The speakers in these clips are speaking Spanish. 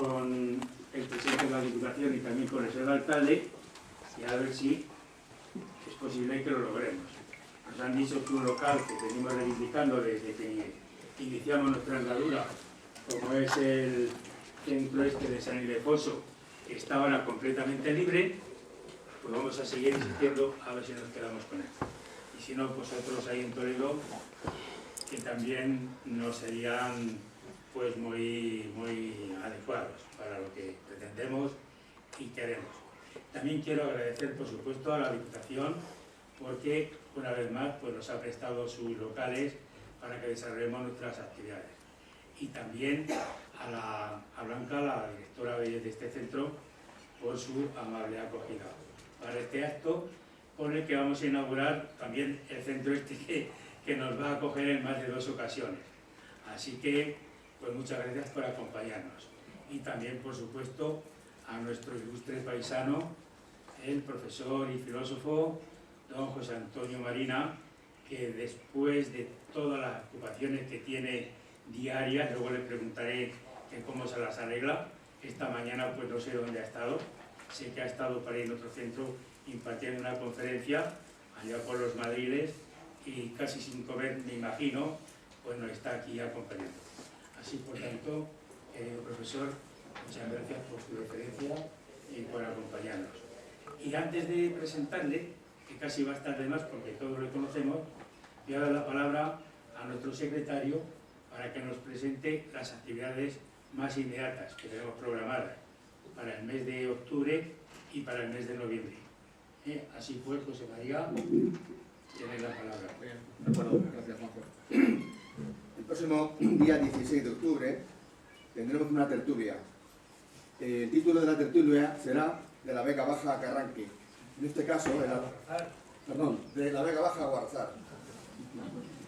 con el presidente de la Diputación y también con el señor alcalde, y a ver si es posible que lo logremos. Nos han dicho que un local que venimos reivindicando desde que iniciamos nuestra andadura, como es el centro este de San Ildefonso, está ahora completamente libre, pues vamos a seguir insistiendo a ver si nos quedamos con él. Y si no, pues otros ahí en Toledo, que también no serían pues muy adecuados para lo que pretendemos y queremos. También quiero agradecer, por supuesto, a la Diputación, porque una vez más pues, nos ha prestado sus locales para que desarrollemos nuestras actividades. Y también a Blanca, la directora de este centro, por su amable acogida para este acto, con el que vamos a inaugurar también el centro este que nos va a acoger en más de 2 ocasiones. Así que, pues muchas gracias por acompañarnos. Y también, por supuesto, a nuestro ilustre paisano, el profesor y filósofo don José Antonio Marina, que después de todas las ocupaciones que tiene diarias, luego le preguntaré cómo se las arregla. Esta mañana pues no sé dónde ha estado, sé que ha estado para ir en otro centro impartiendo una conferencia allá por los Madriles y casi sin comer, me imagino, pues nos está aquí acompañando. Así por tanto, profesor, muchas gracias por su referencia y por acompañarnos. Y antes de presentarle, que casi va a estar de más porque todos lo conocemos, voy a dar la palabra a nuestro secretario para que nos presente las actividades más inmediatas que tenemos programadas para el mes de octubre y para el mes de noviembre. Así pues, José María, tienes la palabra. Bien, de acuerdo, gracias, Juanjo. El próximo día 16 de octubre tendremos una tertulia. El título de la tertulia será De la Vega Baja a Carranque. En este caso, de la Vega Baja a Guarzar,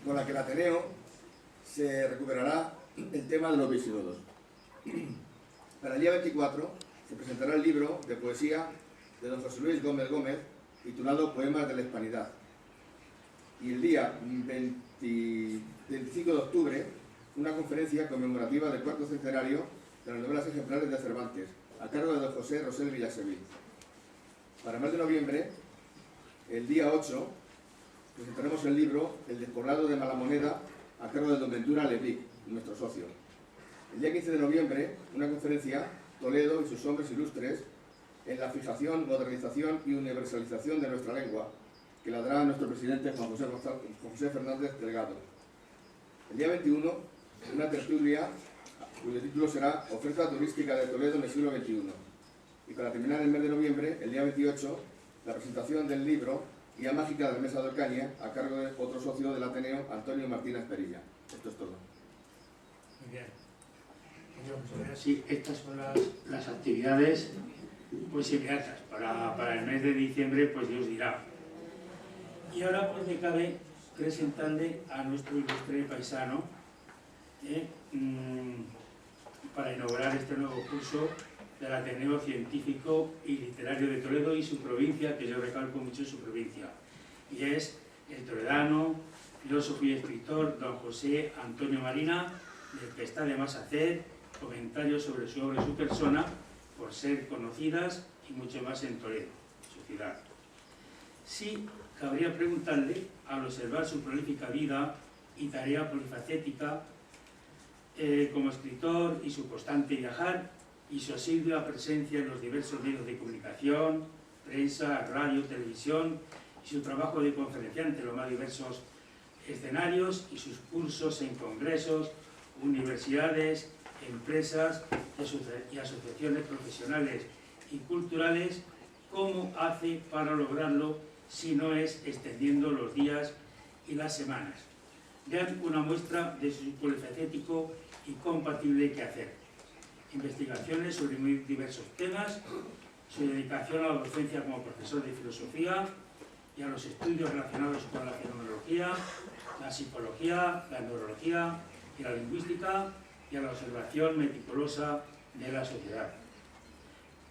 con la que el Ateneo se recuperará el tema de los visigodos. Para el día 24 se presentará el libro de poesía de don José Luis Gómez Gómez, titulado Poemas de la Hispanidad. Y el día 25 de octubre, una conferencia conmemorativa del 4º centenario de las novelas ejemplares de Cervantes, a cargo de don José Rosell Villasevil. Para el mes de noviembre, el día 8, presentaremos el libro El despoblado de Malamoneda, a cargo de don Ventura Lebric, nuestro socio. El día 15 de noviembre, una conferencia, Toledo y sus hombres ilustres, en la fijación, modernización y universalización de nuestra lengua, que la dará nuestro presidente Juan José Fernández Delgado. El día 21, una tertulia, cuyo título será Oferta turística de Toledo en el siglo XXI. Y para terminar el mes de noviembre, el día 28, la presentación del libro Guía Mágica de la Mesa de Ocaña, a cargo de otro socio del Ateneo, Antonio Martínez Perilla. Esto es todo. Muy bien. Sí, estas son las actividades pues inmediatas para el mes de diciembre, pues Dios dirá. Y ahora pues me cabe presentarle a nuestro ilustre paisano para inaugurar este nuevo curso del Ateneo Científico y Literario de Toledo y su provincia, que yo recalco mucho su provincia, y es el toledano, filósofo y escritor don José Antonio Marina, del que está de más hacer comentarios sobre su obra y su persona, por ser conocidas y mucho más en Toledo, su ciudad. Sí, cabría preguntarle, al observar su prolífica vida y tarea polifacética como escritor y su constante viajar y su asidua presencia en los diversos medios de comunicación, prensa, radio, televisión y su trabajo de conferenciante en los más diversos escenarios y sus cursos en congresos, universidades, empresas y asociaciones profesionales y culturales, ¿cómo hace para lograrlo si no es extendiendo los días y las semanas? Vean una muestra de su polifacético y compatible quehacer. Investigaciones sobre muy diversos temas, su dedicación a la docencia como profesor de filosofía y a los estudios relacionados con la fenomenología, la psicología, la neurología y la lingüística, y a la observación meticulosa de la sociedad.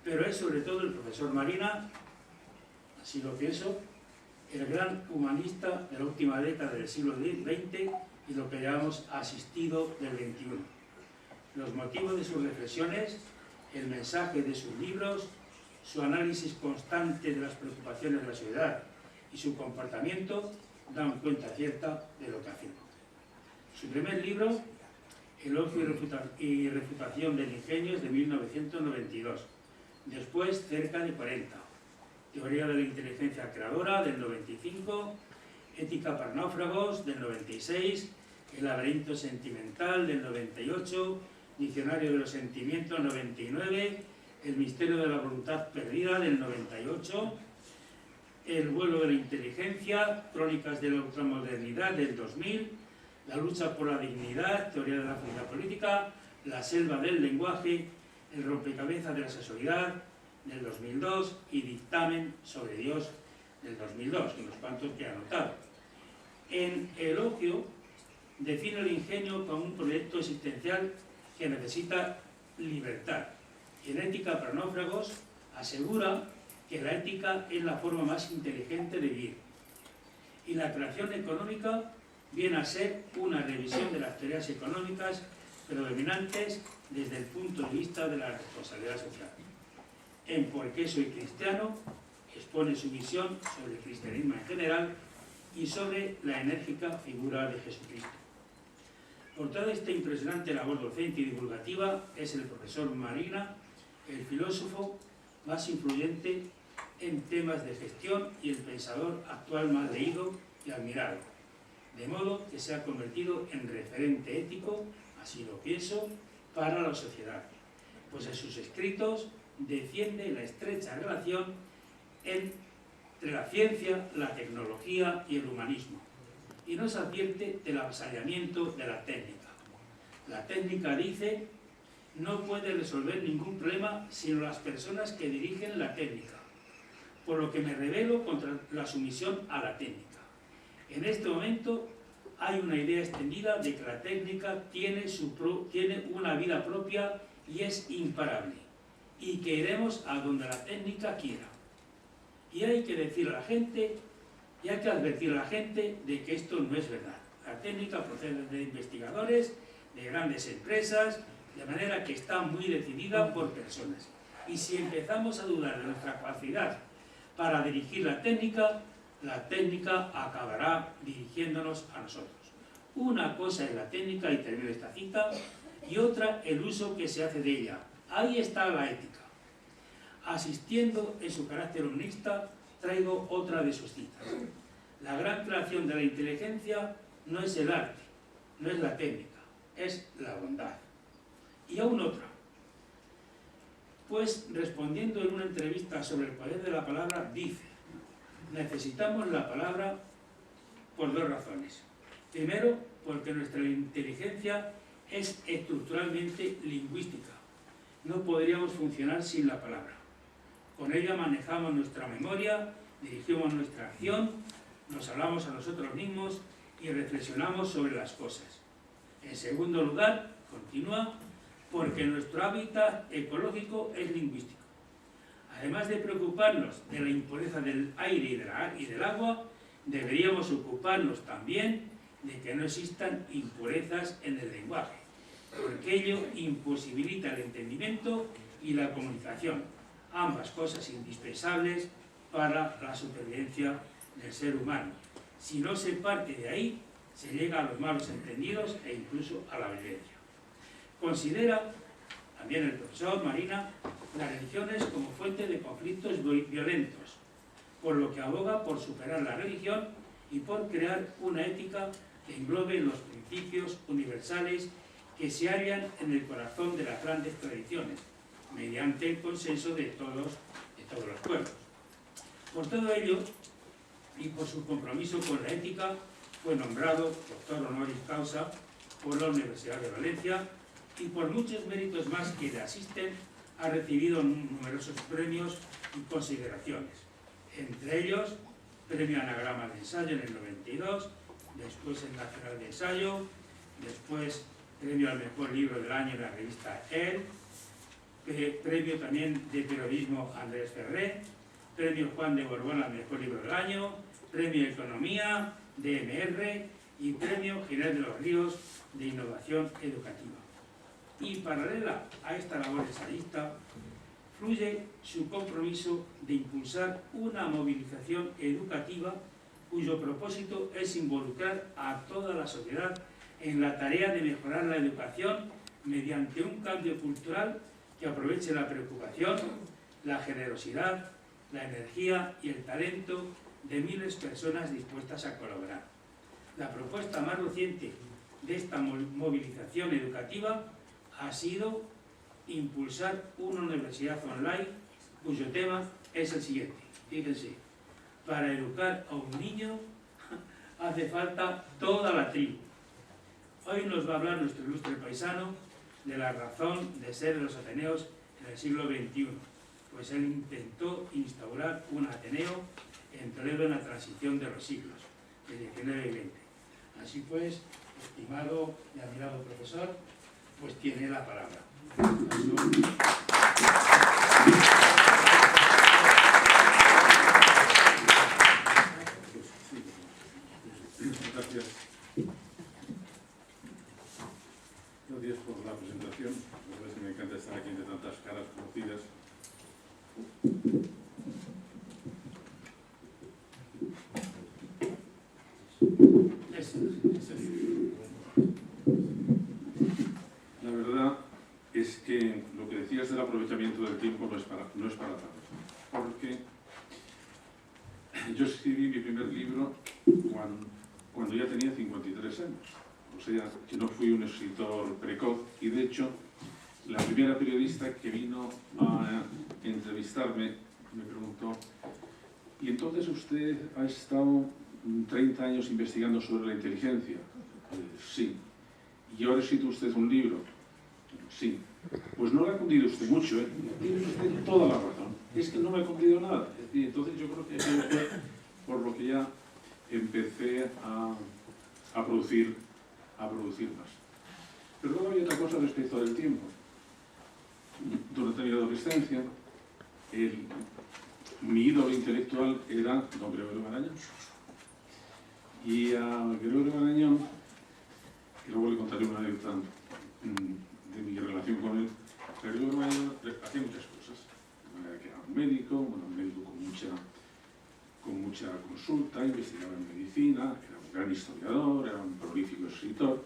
Pero es sobre todo el profesor Marina, así lo pienso, el gran humanista de la última década del siglo XX y lo que llamamos asistido del XXI. Los motivos de sus reflexiones el mensaje de sus libros, su análisis constante de las preocupaciones de la sociedad y su comportamiento dan cuenta cierta de lo que afirma. Su primer libro, Elogio y refutación del ingenio, es de 1992. Después, cerca de 40. Teoría de la inteligencia creadora, del 95. Ética para náufragos, del 96. El laberinto sentimental, del 98. Diccionario de los sentimientos, 99. El misterio de la voluntad perdida, del 98. El vuelo de la inteligencia, crónicas de la ultramodernidad, del 2000. La lucha por la dignidad, teoría de la felicidad política, la selva del lenguaje, el rompecabezas de la sexualidad, del 2002, y dictamen sobre Dios, del 2002, unos cuantos que he anotado. En Elogio define el ingenio como un proyecto existencial que necesita libertad. Y en Ética para náufragos asegura que la ética es la forma más inteligente de vivir. Y la creación económica viene a ser una revisión de las teorías económicas predominantes desde el punto de vista de la responsabilidad social. En Por qué soy cristiano expone su visión sobre el cristianismo en general y sobre la enérgica figura de Jesucristo. Por toda esta impresionante labor docente y divulgativa es el profesor Marina el filósofo más influyente en temas de gestión y el pensador actual más leído y admirado. De modo que se ha convertido en referente ético, así lo pienso, para la sociedad, pues en sus escritos defiende la estrecha relación entre la ciencia, la tecnología y el humanismo, y nos advierte del avasallamiento de la técnica. La técnica, dice, no puede resolver ningún problema sino las personas que dirigen la técnica, por lo que me rebelo contra la sumisión a la técnica. En este momento hay una idea extendida de que la técnica tiene una vida propia y es imparable, y que iremos a donde la técnica quiera. Y hay que decir a la gente, y hay que advertir a la gente de que esto no es verdad. La técnica procede de investigadores, de grandes empresas, de manera que está muy decidida por personas. Y si empezamos a dudar de nuestra capacidad para dirigir la técnica acabará dirigiéndonos a nosotros. Una cosa es la técnica, y termino esta cita, y otra el uso que se hace de ella. Ahí está la ética. Asistiendo en su carácter humanista, traigo otra de sus citas. La gran creación de la inteligencia no es el arte, no es la técnica, es la bondad. Y aún otra. Pues respondiendo en una entrevista sobre el poder de la palabra, dice: necesitamos la palabra por dos razones. Primero, porque nuestra inteligencia es estructuralmente lingüística. No podríamos funcionar sin la palabra. Con ella manejamos nuestra memoria, dirigimos nuestra acción, nos hablamos a nosotros mismos y reflexionamos sobre las cosas. En segundo lugar, continúa, porque nuestro hábitat ecológico es lingüístico. Además de preocuparnos de la impureza del aire y del agua, deberíamos ocuparnos también de que no existan impurezas en el lenguaje, porque ello imposibilita el entendimiento y la comunicación, ambas cosas indispensables para la supervivencia del ser humano. Si no se parte de ahí, se llega a los malos entendidos e incluso a la violencia. Considera también el profesor Marina las religiones como fuente de conflictos violentos, por lo que aboga por superar la religión y por crear una ética que englobe los principios universales que se hallan en el corazón de las grandes tradiciones, mediante el consenso de todos los pueblos. Por todo ello, y por su compromiso con la ética, fue nombrado doctor honoris causa por la Universidad de Valencia, y por muchos méritos más que le asisten, ha recibido numerosos premios y consideraciones. Entre ellos, Premio Anagrama de Ensayo en el 92, después el Nacional de Ensayo, después Premio al Mejor Libro del Año en la revista El, Premio también de Periodismo Andrés Ferré, Premio Juan de Borbón al Mejor Libro del Año, Premio Economía, DMR y Premio General de los Ríos de Innovación Educativa. y paralela a esta labor ensayista, fluye su compromiso de impulsar una movilización educativa cuyo propósito es involucrar a toda la sociedad en la tarea de mejorar la educación mediante un cambio cultural que aproveche la preocupación, la generosidad, la energía y el talento de miles de personas dispuestas a colaborar. La propuesta más reciente de esta movilización educativa ha sido impulsar una universidad online cuyo tema es el siguiente. Fíjense, para educar a un niño hace falta toda la tribu. Hoy nos va a hablar nuestro ilustre paisano de la razón de ser de los ateneos en el siglo XXI, pues él intentó instaurar un ateneo en Toledo en la transición de los siglos, de 19 y 20. Así pues, estimado y admirado profesor, pues tiene la palabra. Gracias. Gracias por la presentación. La verdad es que me encanta estar aquí entre tantas caras conocidas. La verdad es que lo que decías del aprovechamiento del tiempo no es para tanto, porque yo escribí mi primer libro cuando ya tenía 53 años, o sea que no fui un escritor precoz, y de hecho la primera periodista que vino a entrevistarme me preguntó: ¿y entonces usted ha estado 30 años investigando sobre la inteligencia? Sí. ¿Y ahora ha escrito usted un libro? Sí. Pues no le ha cumplido usted mucho, ¿eh? Tiene usted toda la razón. Es que no me ha cumplido nada. Y entonces yo creo que eso fue por lo que ya empecé a producir más. Pero luego hay otra cosa respecto del tiempo. Durante mi adolescencia, mi ídolo intelectual era don Gregorio Marañón. Y a Gregorio Marañón, que luego le contaré una anécdota de mi relación con él, Gregorio Marañón hacía muchas cosas. Que era un médico con mucha consulta, investigaba en medicina, era un gran historiador, era un prolífico escritor.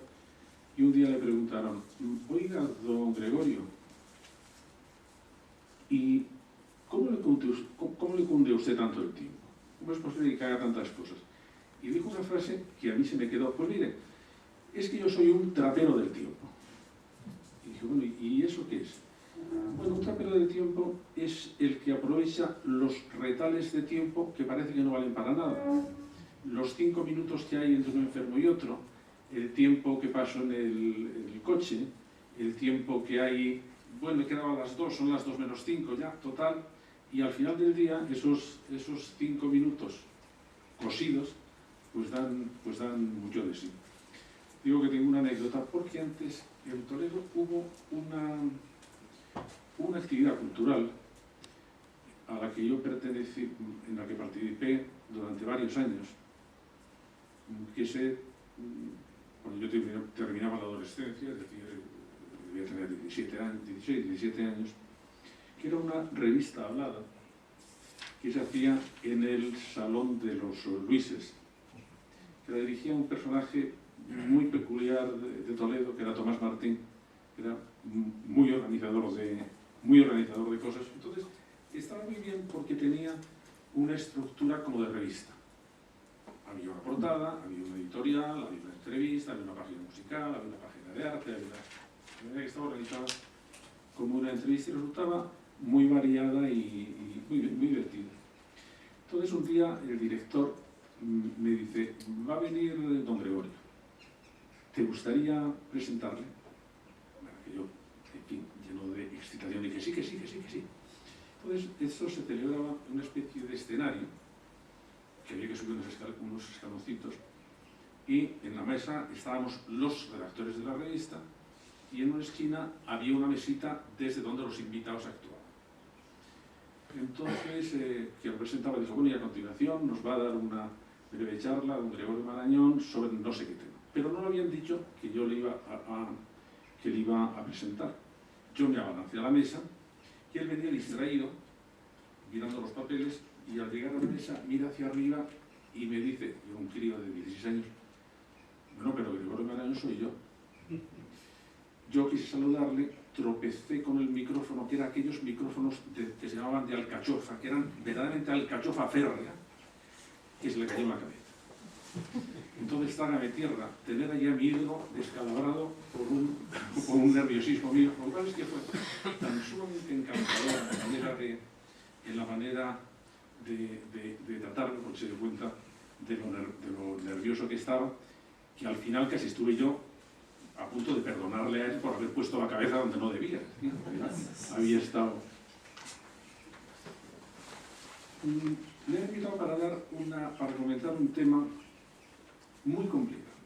Y un día le preguntaron: oiga, don Gregorio, ¿y cómo le cunde usted tanto el tiempo? ¿Cómo es posible que haga tantas cosas? Y dijo una frase que a mí se me quedó: pues mire, es que yo soy un trapero del tiempo. Y dije: bueno, ¿y eso qué es? Bueno, un trapero del tiempo es el que aprovecha los retales de tiempo que parece que no valen para nada. Los 5 minutos que hay entre un enfermo y otro, el tiempo que paso en el coche, el tiempo que hay, bueno, he quedado a las 2, son las 2 menos 5 ya, total, y al final del día esos 5 minutos cosidos pues dan mucho de sí. Digo que tengo una anécdota porque antes en Toledo hubo una actividad cultural a la que yo pertenecí, en la que participé durante varios años, cuando yo terminaba la adolescencia, es decir, debía tener 16, 17 años, que era una revista hablada que se hacía en el Salón de los Luises, que la dirigía un personaje muy peculiar de Toledo, que era Tomás Martín, que era muy organizador de cosas. Entonces, estaba muy bien porque tenía una estructura como de revista. Había una portada, había una editorial, había una entrevista, había una página musical, había una página de arte, de manera que estaba organizada como una entrevista y resultaba muy variada y muy divertida. Entonces un día el director me dice: va a venir don Gregorio, ¿te gustaría presentarle? Bueno, que yo, en fin, lleno de excitación, dije: sí. Entonces eso se celebraba en una especie de escenario que había que subir unos escaloncitos, y en la mesa estábamos los redactores de la revista, y en una esquina había una mesita desde donde los invitados actuaban. Entonces, quien lo presentaba dijo: bueno, y a continuación nos va a dar una breve charla don Gregorio Marañón sobre no sé qué tema. Pero no le habían dicho que yo le iba que él iba a presentar. Yo me abalancé a la mesa y él venía distraído, mirando los papeles, y al llegar a la mesa mira hacia arriba y me dice, yo un crío de 16 años, bueno, pero Gregorio Marañón soy yo. Yo quise saludarle, tropecé con el micrófono, que eran aquellos micrófonos que se llamaban de alcachofa, que eran verdaderamente alcachofa férrea, que se le cayó en la cabeza. Entonces, trágame tierra, tener allá a mi ídolo descalabrado por un nerviosismo mío. Lo cual es que fue tan sumamente encantador en la manera de tratarlo, porque se dio cuenta de lo nervioso que estaba, que al final casi estuve yo a punto de perdonarle a él por haber puesto la cabeza donde no debía. Había estado. Le he invitado para comentar un tema muy complicado,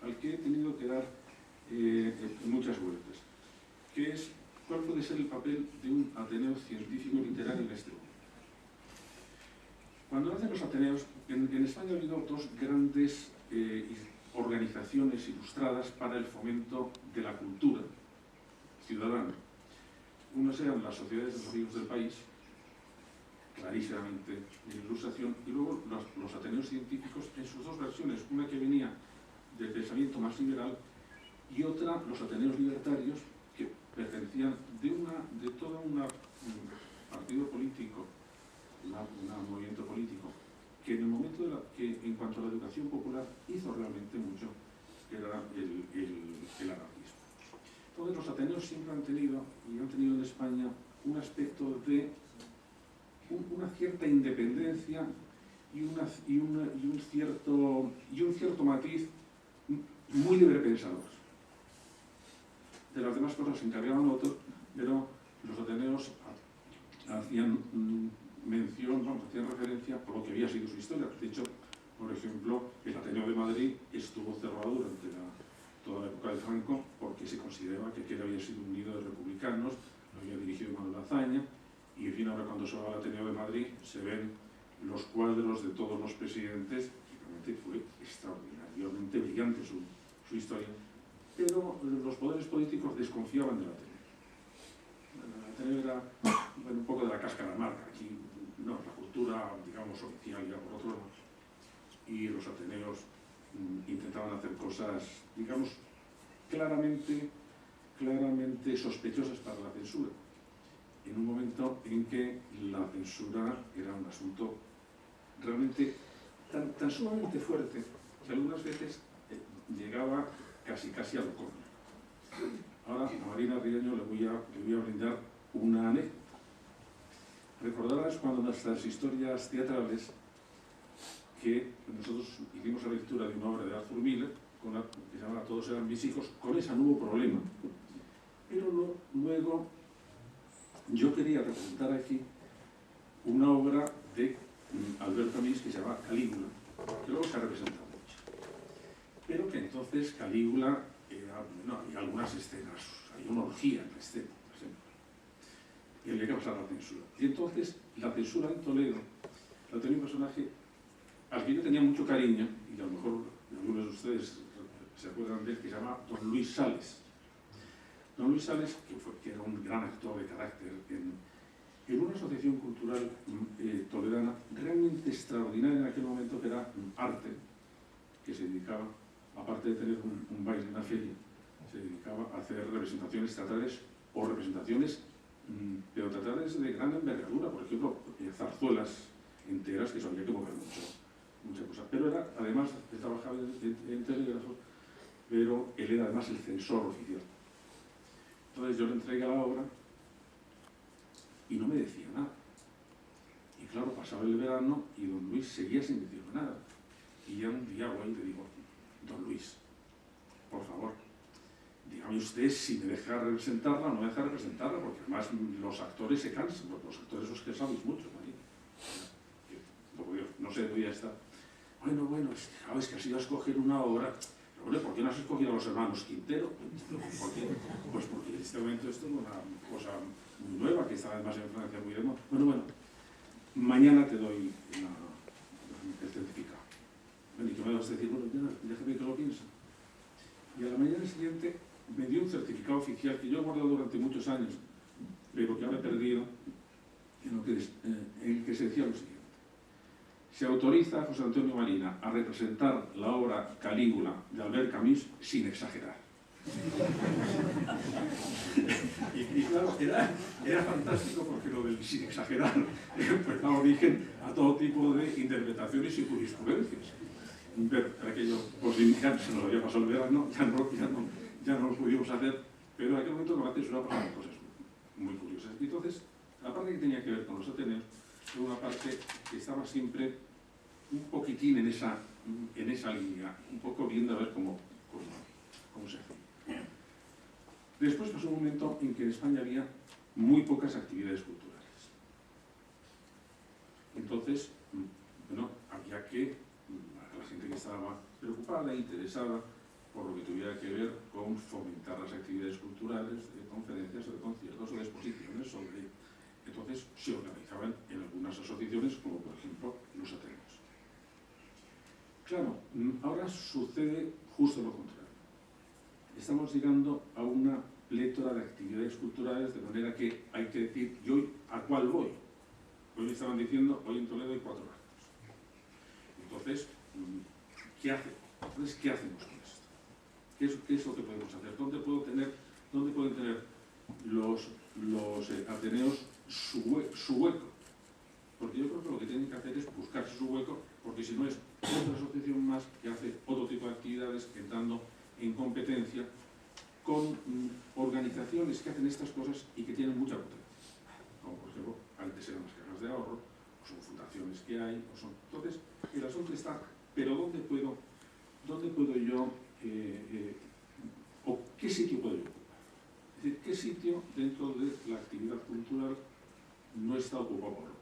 al que he tenido que dar muchas vueltas, que es cuál puede ser el papel de un Ateneo científico literario en este momento. Cuando nacen los Ateneos, en España ha habido dos grandes organizaciones ilustradas para el fomento de la cultura ciudadana. Unas eran las sociedades de los amigos del país, clarísimamente en ilustración, y luego los Ateneos científicos en sus dos versiones, una que venía del pensamiento más liberal y otra, los Ateneos libertarios, que pertenecían de todo un partido político, un movimiento político, que en el momento que en cuanto a la educación popular hizo realmente mucho, que era el anarquismo. Entonces los Ateneos siempre han tenido, y han tenido en España, un aspecto de una cierta independencia y un cierto matiz muy librepensador. De las demás cosas se encargaban otros, pero los Ateneos hacían hacían referencia por lo que había sido su historia. De hecho, por ejemplo, el Ateneo de Madrid estuvo cerrado durante toda la época de Franco porque se consideraba que aquel había sido un nido de republicanos, lo había dirigido Manuel Azaña, y en fin, ahora cuando se va al Ateneo de Madrid se ven los cuadros de todos los presidentes, y realmente fue extraordinariamente brillante su historia, pero los poderes políticos desconfiaban del Ateneo. El Ateneo era un poco de la cáscara amarga, aquí no, la cultura, digamos, oficial ya por otro lado, y los Ateneos intentaban hacer cosas, digamos, claramente sospechosas para la censura, en un momento en que la censura era un asunto realmente tan sumamente fuerte que algunas veces llegaba casi a lo cómico. Ahora a Marina Riaño le voy a brindar una anécdota. Recordarás cuando nuestras historias teatrales, que nosotros hicimos la lectura de una obra de Arthur Miller, que se llama Todos eran mis hijos, con esa no hubo problema. Pero luego yo quería representar aquí una obra de Albert Camus que se llama Calígula, que luego se ha representado mucho. Pero que entonces Calígula hay algunas escenas, hay una orgía en la escena, por ejemplo, y había que pasar la censura. Y entonces la censura en Toledo la tenía un personaje al que yo tenía mucho cariño, y a lo mejor algunos de ustedes se acuerdan de él, que se llama Don Luis Sales. Don Luis Sales, que era un gran actor de carácter en una asociación cultural toledana realmente extraordinaria en aquel momento, que era Arte, que se dedicaba, aparte de tener un baile en la feria, se dedicaba a hacer representaciones teatrales o representaciones, pero teatrales de gran envergadura, por ejemplo, zarzuelas enteras, que eso había que mover mucha cosa. Pero era, además, él trabajaba en telégrafo, pero él era además el censor oficial. Entonces yo le entregué la obra y no me decía nada. Y claro, pasaba el verano y don Luis seguía sin decirme nada. Y ya un día voy y le digo, don Luis, por favor, dígame usted si me deja representarla o no me deja representarla, porque además los actores se cansan, los actores os cansáis mucho, María. No sé, voy a estar. Bueno, es que has ido a escoger una obra. Pero, ¿por qué no has escogido a los hermanos Quintero? ¿Por qué? Pues porque en este momento esto es una cosa muy nueva, que está además en Francia muy de moda. Bueno, mañana te doy el certificado. Bueno, ¿y qué me vas a decir? Bueno, déjame que lo piense. Y a la mañana siguiente me dio un certificado oficial que yo he guardado durante muchos años, pero que ahora he perdido, en el que se decía lo siguiente: se autoriza a José Antonio Marina a representar la obra Calígula de Albert Camus sin exagerar. Y claro, era fantástico porque lo del sin exagerar pues da origen a todo tipo de interpretaciones y jurisprudencias. Pero aquello, pues ya se nos había pasado el verano, ya no lo pudimos hacer, pero en aquel momento con la censura pasaban cosas muy curiosas. Y entonces, la parte que tenía que ver con los Ateneos era una parte que estaba siempre un poquitín en esa línea, un poco viendo a ver cómo se hacía. Después pasó un momento en que en España había muy pocas actividades culturales. Entonces, bueno, había que, a la gente que estaba preocupada e interesada por lo que tuviera que ver con fomentar las actividades culturales, de conferencias o de conciertos o de exposiciones entonces se organizaban en algunas asociaciones, como por ejemplo los Ateneos. Claro, ahora sucede justo lo contrario. Estamos llegando a una plétora de actividades culturales, de manera que hay que decir, ¿y hoy a cuál voy? Hoy me estaban diciendo, hoy en Toledo hay 4 actos. Entonces, ¿qué hacemos con esto? ¿Qué es lo que podemos hacer? ¿Dónde pueden tener los Ateneos su hueco? Porque yo creo que lo que tienen que hacer es buscarse su hueco, porque si no es otra asociación más que hace otro tipo de actividades, entrando en competencia con organizaciones que hacen estas cosas y que tienen mucha potencia. Como por ejemplo, antes eran las cajas de ahorro, o son fundaciones que hay, o son... Entonces, el asunto está, pero ¿dónde puedo yo, o qué sitio puedo yo ocupar? Es decir, ¿qué sitio dentro de la actividad cultural no está ocupado por otros?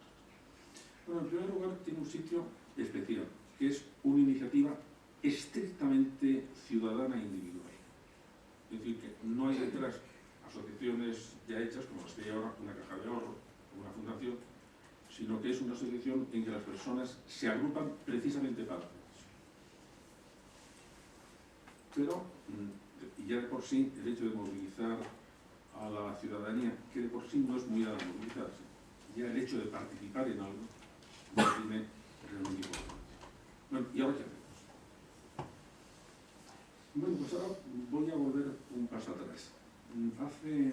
Bueno, en primer lugar, tiene un sitio especial, que es una iniciativa estrictamente ciudadana e individual. Es decir, que no hay detrás asociaciones ya hechas, como las que hay ahora, una caja de ahorro o una fundación, sino que es una asociación en que las personas se agrupan precisamente para hacer eso. Pero, y ya de por sí, el hecho de movilizar a la ciudadanía, que de por sí no es muy dada a movilizarse, ya el hecho de participar en algo no tiene realmente importancia. Bueno, ¿y ahora qué hacemos? Bueno, pues ahora voy a volver un paso atrás. Hace,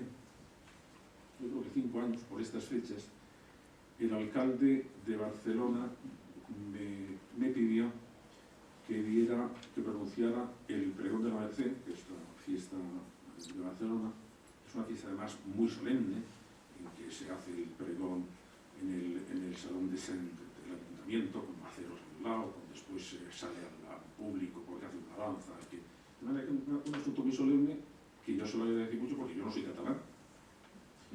yo creo que 5 años, por estas fechas, el alcalde de Barcelona me pidió que pronunciara el pregón de la Merced, que es la fiesta de Barcelona. Es una fiesta además muy solemne, en que se hace el pregón en el salón de del ayuntamiento, con maceros a un lado, después sale al público porque hace una danza. De manera que un asunto muy solemne, que yo se lo voy a decir mucho porque yo no soy catalán.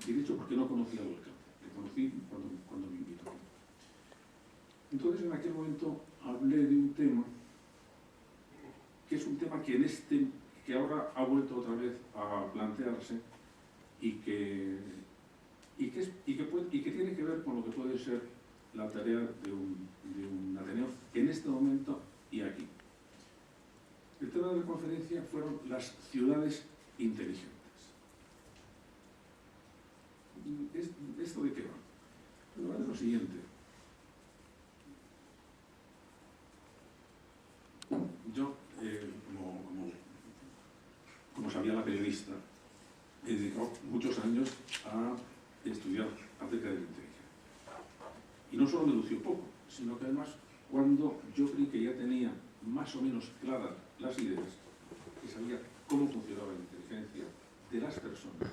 Y de hecho, porque no conocía al alcalde. Le conocí cuando me invitó. Entonces, en aquel momento hablé de un tema, que es un tema que ahora ha vuelto otra vez a plantearse y que tiene que ver con lo que puede ser la tarea de un Ateneo en este momento y aquí. El tema de la conferencia fueron las ciudades inteligentes. ¿Esto de qué va? Bueno, va de lo siguiente. Yo, como sabía la periodista, he dedicado muchos años a estudiar acerca de la inteligencia. Y no solo me lució poco, sino que además, cuando yo creí que ya tenía más o menos claras las ideas, que sabía cómo funcionaba la inteligencia de las personas,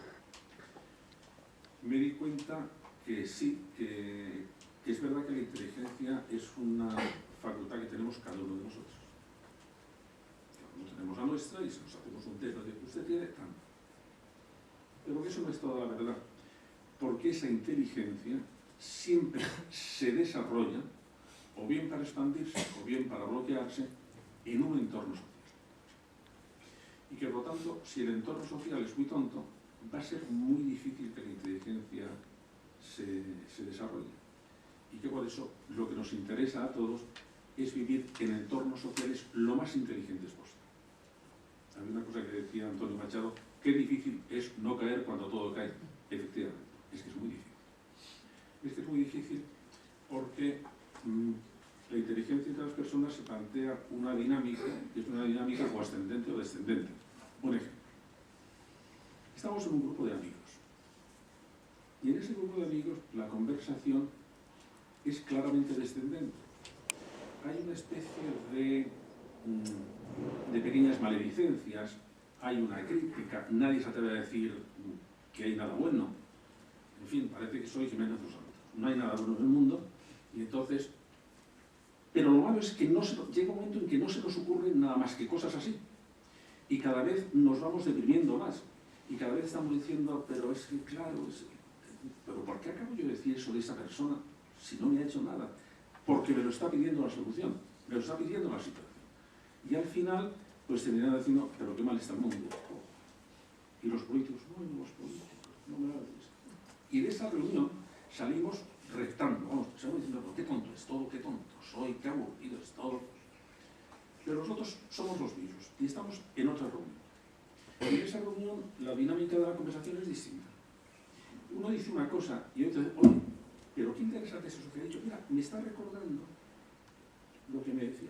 me di cuenta que sí, que es verdad que la inteligencia es una facultad que tenemos cada uno de nosotros. Cada uno tenemos la nuestra y si nos hacemos un test de que usted tiene tanto. Pero que eso no es toda la verdad, porque esa inteligencia siempre se desarrolla o bien para expandirse o bien para bloquearse en un entorno social. Y que por lo tanto, si el entorno social es muy tonto, va a ser muy difícil que la inteligencia se desarrolle. Y que por eso lo que nos interesa a todos es vivir en entornos sociales lo más inteligentes posible. Había una cosa que decía Antonio Machado, qué difícil es no caer cuando todo cae. Efectivamente, es que es muy difícil. Es que es muy difícil porque la inteligencia de las personas se plantea una dinámica, que es una dinámica o ascendente o descendente. Un ejemplo. Estamos en un grupo de amigos. Y en ese grupo de amigos la conversación es claramente descendente. Hay una especie de pequeñas maledicencias, hay una crítica, nadie se atreve a decir que hay nada bueno. En fin, parece que soy Jiménez dos Santos. No hay nada bueno en el mundo, y entonces... Pero lo malo es que llega un momento en que no se nos ocurren nada más que cosas así. Y cada vez nos vamos deprimiendo más. Y cada vez estamos diciendo, pero es que claro, pero ¿por qué acabo yo de decir eso de esa persona si no me ha hecho nada? Porque me lo está pidiendo la solución, me lo está pidiendo la situación. Y al final, pues terminan diciendo, pero qué mal está el mundo. Y los políticos, bueno, los políticos, no me hables. Y de esa reunión salimos rectando, vamos, salimos diciendo, qué tonto es todo, qué tonto soy, qué aburrido es todo. Pero nosotros somos los mismos y estamos en otra reunión. Y en esa reunión la dinámica de la conversación es distinta. Uno dice una cosa y otro dice, oye, pero qué interesante es eso que ha dicho. Mira, me está recordando lo que me decía.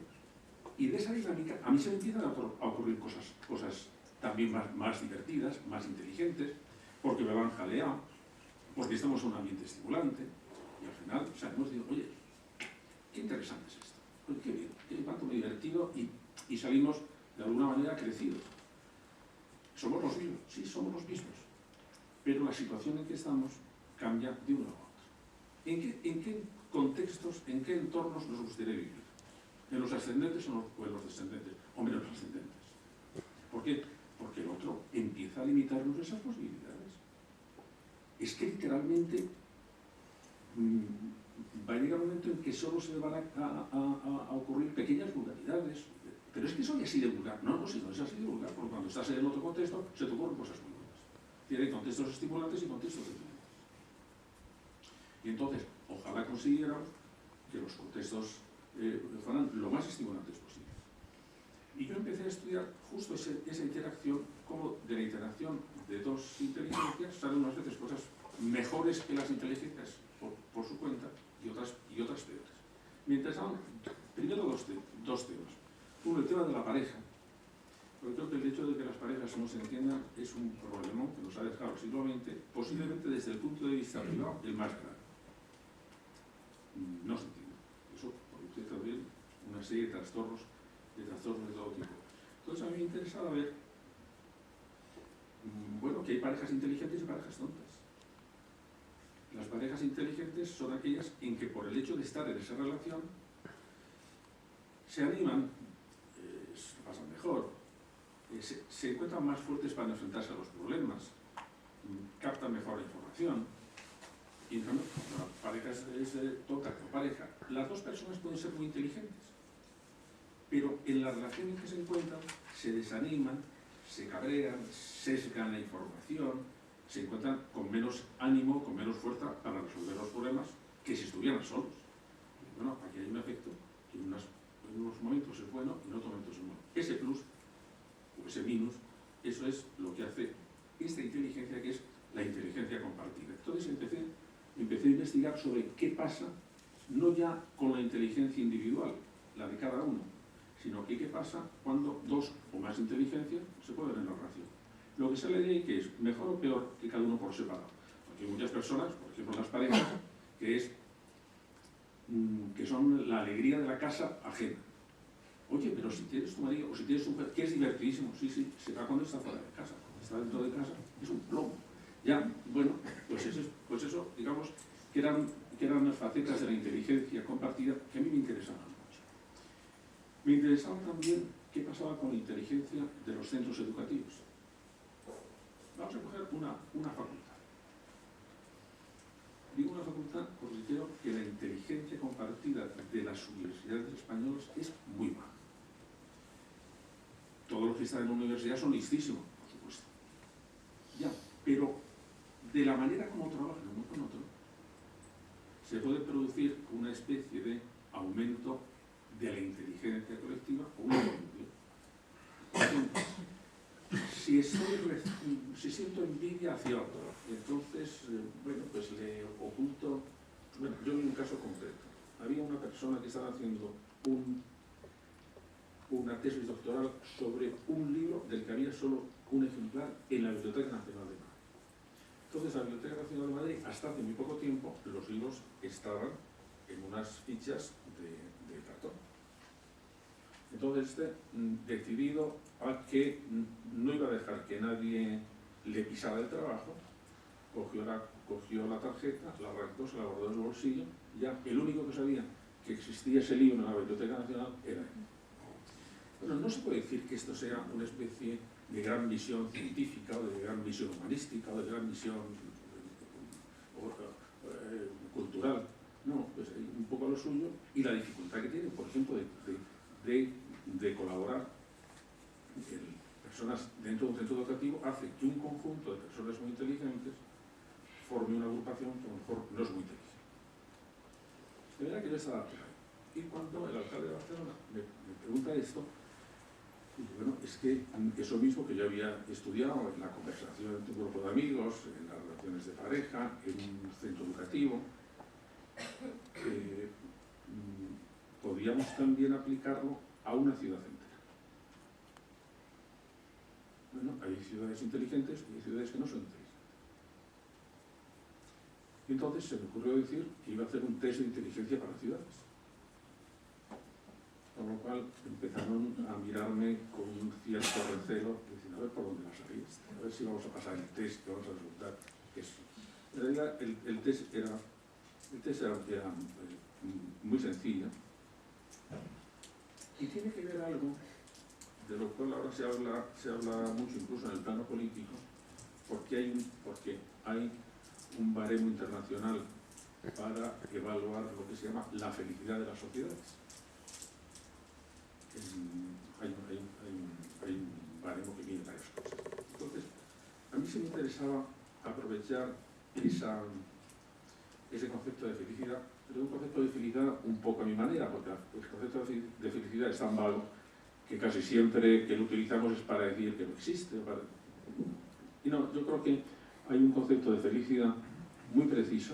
Y de esa dinámica a mí se me empiezan a ocurrir cosas también más divertidas, más inteligentes, porque me van jaleado, porque estamos en un ambiente estimulante, y al final salimos diciendo, oye, qué interesante es esto, oye, qué bien, qué cuánto me he divertido, y salimos de alguna manera crecidos. ¿Somos los mismos? Sí, somos los mismos, pero la situación en que estamos cambia de uno a otro. ¿En qué contextos, en qué entornos nos gustaría vivir? ¿En los ascendentes o en los descendentes? O menos los ascendentes. ¿Por qué? Porque el otro empieza a limitarnos esas posibilidades. Es que literalmente va a llegar un momento en que solo se le van a ocurrir pequeñas vulgaridades. Pero es que soy así de vulgar. No, si no es así de vulgar, porque cuando estás en el otro contexto se te ocurren cosas muy buenas. Tiene contextos estimulantes y contextos deprimente. Y entonces, ojalá consiguiéramos que los contextos fueran lo más estimulantes posibles. Y yo empecé a estudiar justo esa interacción, como de la interacción de dos inteligencias salen unas veces cosas mejores que las inteligencias por su cuenta y otras peores. Me interesaban primero dos temas. Uno, el tema de la pareja. Porque creo que el hecho de que las parejas no se entiendan es un problema que nos ha dejado el siglo XX, posiblemente desde el punto de vista privado, el más grave. No se entiende. Eso produce también una serie de trastornos de todo tipo. Entonces a mí me interesaba ver, bueno, que hay parejas inteligentes y parejas tontas. Las parejas inteligentes son aquellas en que por el hecho de estar en esa relación se animan, se pasan mejor, se encuentran más fuertes para enfrentarse a los problemas, captan mejor la información. Y en cambio, la pareja es tonta o pareja. Las dos personas pueden ser muy inteligentes, pero en la relación en que se encuentran se desaniman, se cabrean, sesgan la información, se encuentran con menos ánimo, con menos fuerza para resolver los problemas que si estuvieran solos. Y bueno, aquí hay un efecto que en unos momentos es bueno y en otros momentos es malo. Ese plus o ese minus, eso es lo que hace esta inteligencia, que es la inteligencia compartida. Entonces empecé a investigar sobre qué pasa, no ya con la inteligencia individual, la de cada uno, sino que qué pasa cuando dos o más inteligencias se ponen en la relación. Lo que sale de ahí, que es mejor o peor que cada uno por separado. Porque hay muchas personas, por ejemplo las parejas, que son la alegría de la casa ajena. Oye, pero si tienes tu marido o si tienes un mujer, que es divertidísimo, sí, se va cuando está fuera de casa. Cuando está dentro de casa es un plomo. Ya, bueno, pues eso, digamos, que eran las facetas de la inteligencia compartida que a mí me interesaban mucho. Me interesaba también qué pasaba con la inteligencia de los centros educativos. Vamos a coger una facultad. Digo una facultad porque creo que la inteligencia compartida de las universidades españolas es muy baja. Todos los que están en la universidad son listísimos, por supuesto. Ya, pero de la manera como trabajan uno con otro, se puede producir una especie de aumento de la inteligencia colectiva o un cambio. Por ejemplo, si siento envidia hacia otro, entonces, bueno, pues le oculto. Bueno, yo vi un caso concreto. Había una persona que estaba haciendo una tesis doctoral sobre un libro del que había solo un ejemplar en la Biblioteca Nacional de Madrid. Entonces, la Biblioteca Nacional de Madrid, hasta hace muy poco tiempo, los libros estaban en unas fichas de cartón. Entonces, decidido a que no iba a dejar que nadie le pisara el trabajo, cogió la tarjeta, la arrancó, se la guardó en el bolsillo, y ya el único que sabía que existía ese libro en la Biblioteca Nacional era él. Bueno, no se puede decir que esto sea una especie de gran visión científica, o de gran visión humanística, o de gran visión cultural. No, pues hay un poco lo suyo y la dificultad que tiene, por ejemplo, de colaborar personas dentro de un centro educativo, hace que un conjunto de personas muy inteligentes forme una agrupación que a lo mejor no es muy inteligente. De manera que yo estaba por ahí. Y cuando el alcalde de Barcelona me pregunta esto, digo, bueno, es que eso mismo que yo había estudiado en la conversación entre un grupo de amigos, en las relaciones de pareja, en un centro educativo, podríamos también aplicarlo a una ciudad entera. Bueno, hay ciudades inteligentes y hay ciudades que no son inteligentes. Y entonces se me ocurrió decir que iba a hacer un test de inteligencia para ciudades. Con lo cual empezaron a mirarme con un cierto recelo, diciendo, a ver por dónde vas a ir, a ver si vamos a pasar el test, que vamos a resultar eso. En realidad el test era muy sencillo y tiene que ver algo de lo cual ahora se habla mucho, incluso en el plano político, porque hay un baremo internacional para evaluar lo que se llama la felicidad de las sociedades. Hay un baremo que mide varias cosas. Entonces, a mí sí me interesaba aprovechar ese concepto de felicidad, pero un concepto de felicidad un poco a mi manera, porque el concepto de felicidad es tan vago que casi siempre que lo utilizamos es para decir que no existe. Y no, yo creo que hay un concepto de felicidad muy preciso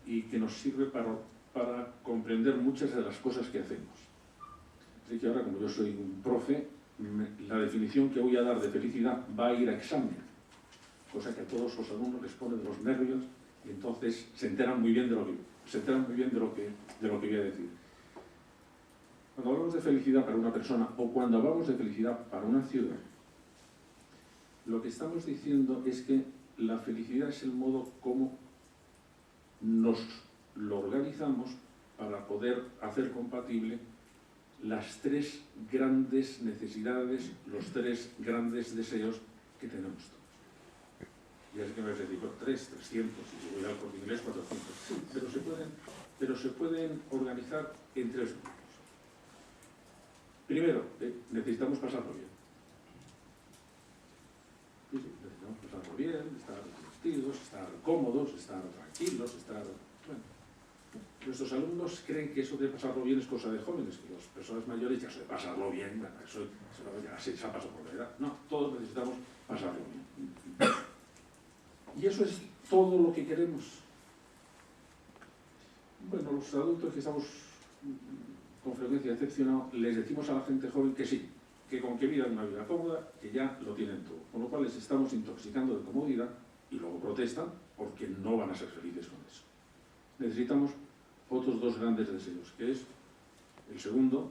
y que nos sirve para comprender muchas de las cosas que hacemos. Así que ahora, como yo soy un profe, la definición que voy a dar de felicidad va a ir a examen, cosa que a todos los alumnos les pone de los nervios y entonces se enteran muy bien de lo que voy a decir. Cuando hablamos de felicidad para una persona o cuando hablamos de felicidad para una ciudad, lo que estamos diciendo es que la felicidad es el modo como nos lo organizamos para poder hacer compatible las tres grandes necesidades, los tres grandes deseos que tenemos todos. Ya sé que me vais a decir, 300, si voy al Corte Inglés, 400. Sí, pero se pueden organizar en tres grupos. Primero, necesitamos pasarlo bien. Sí, necesitamos pasarlo bien, estar divertidos, estar cómodos, estar tranquilos, estar... Bueno, nuestros alumnos creen que eso de pasarlo bien es cosa de jóvenes, que las personas mayores ya se de pasarlo bien, bueno, eso ya se ha pasado por la edad. No, todos necesitamos pasarlo bien. Y eso es todo lo que queremos. Bueno, los adultos que estamos con frecuencia decepcionados, les decimos a la gente joven que sí, que con que vivan una vida cómoda, que ya lo tienen todo. Con lo cual les estamos intoxicando de comodidad y luego protestan porque no van a ser felices con eso. Necesitamos otros dos grandes deseos, que es el segundo,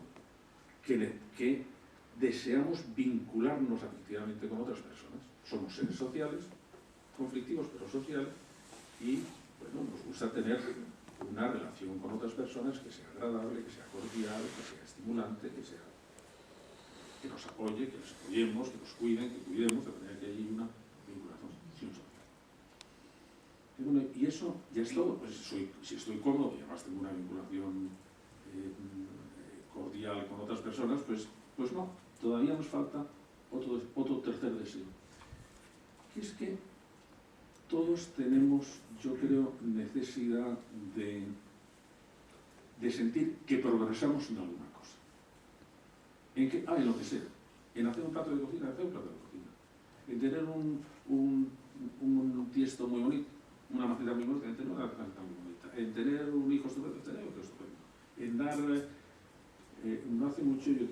que deseamos vincularnos afectivamente con otras personas. Somos seres sociales, conflictivos pero sociales, y bueno, nos gusta tener una relación con otras personas que sea agradable, que sea cordial, que sea estimulante, que nos apoye, que nos apoyemos, que nos cuiden, que cuidemos, de manera que haya una vinculación social. Y bueno, y eso ya es todo. Pues si estoy cómodo y además tengo una vinculación cordial con otras personas, pues no, todavía nos falta otro tercer deseo, que es que todos tenemos, yo creo, necesidad de sentir que progresamos en alguna cosa. En lo que sea. En hacer un plato de cocina, hacer un plato de cocina. en tener un tiesto muy bonito, una maceta muy bonita, en tener una maceta muy bonita, en tener un hijo estupendo, en tener otro estupendo, en dar... no hace mucho yo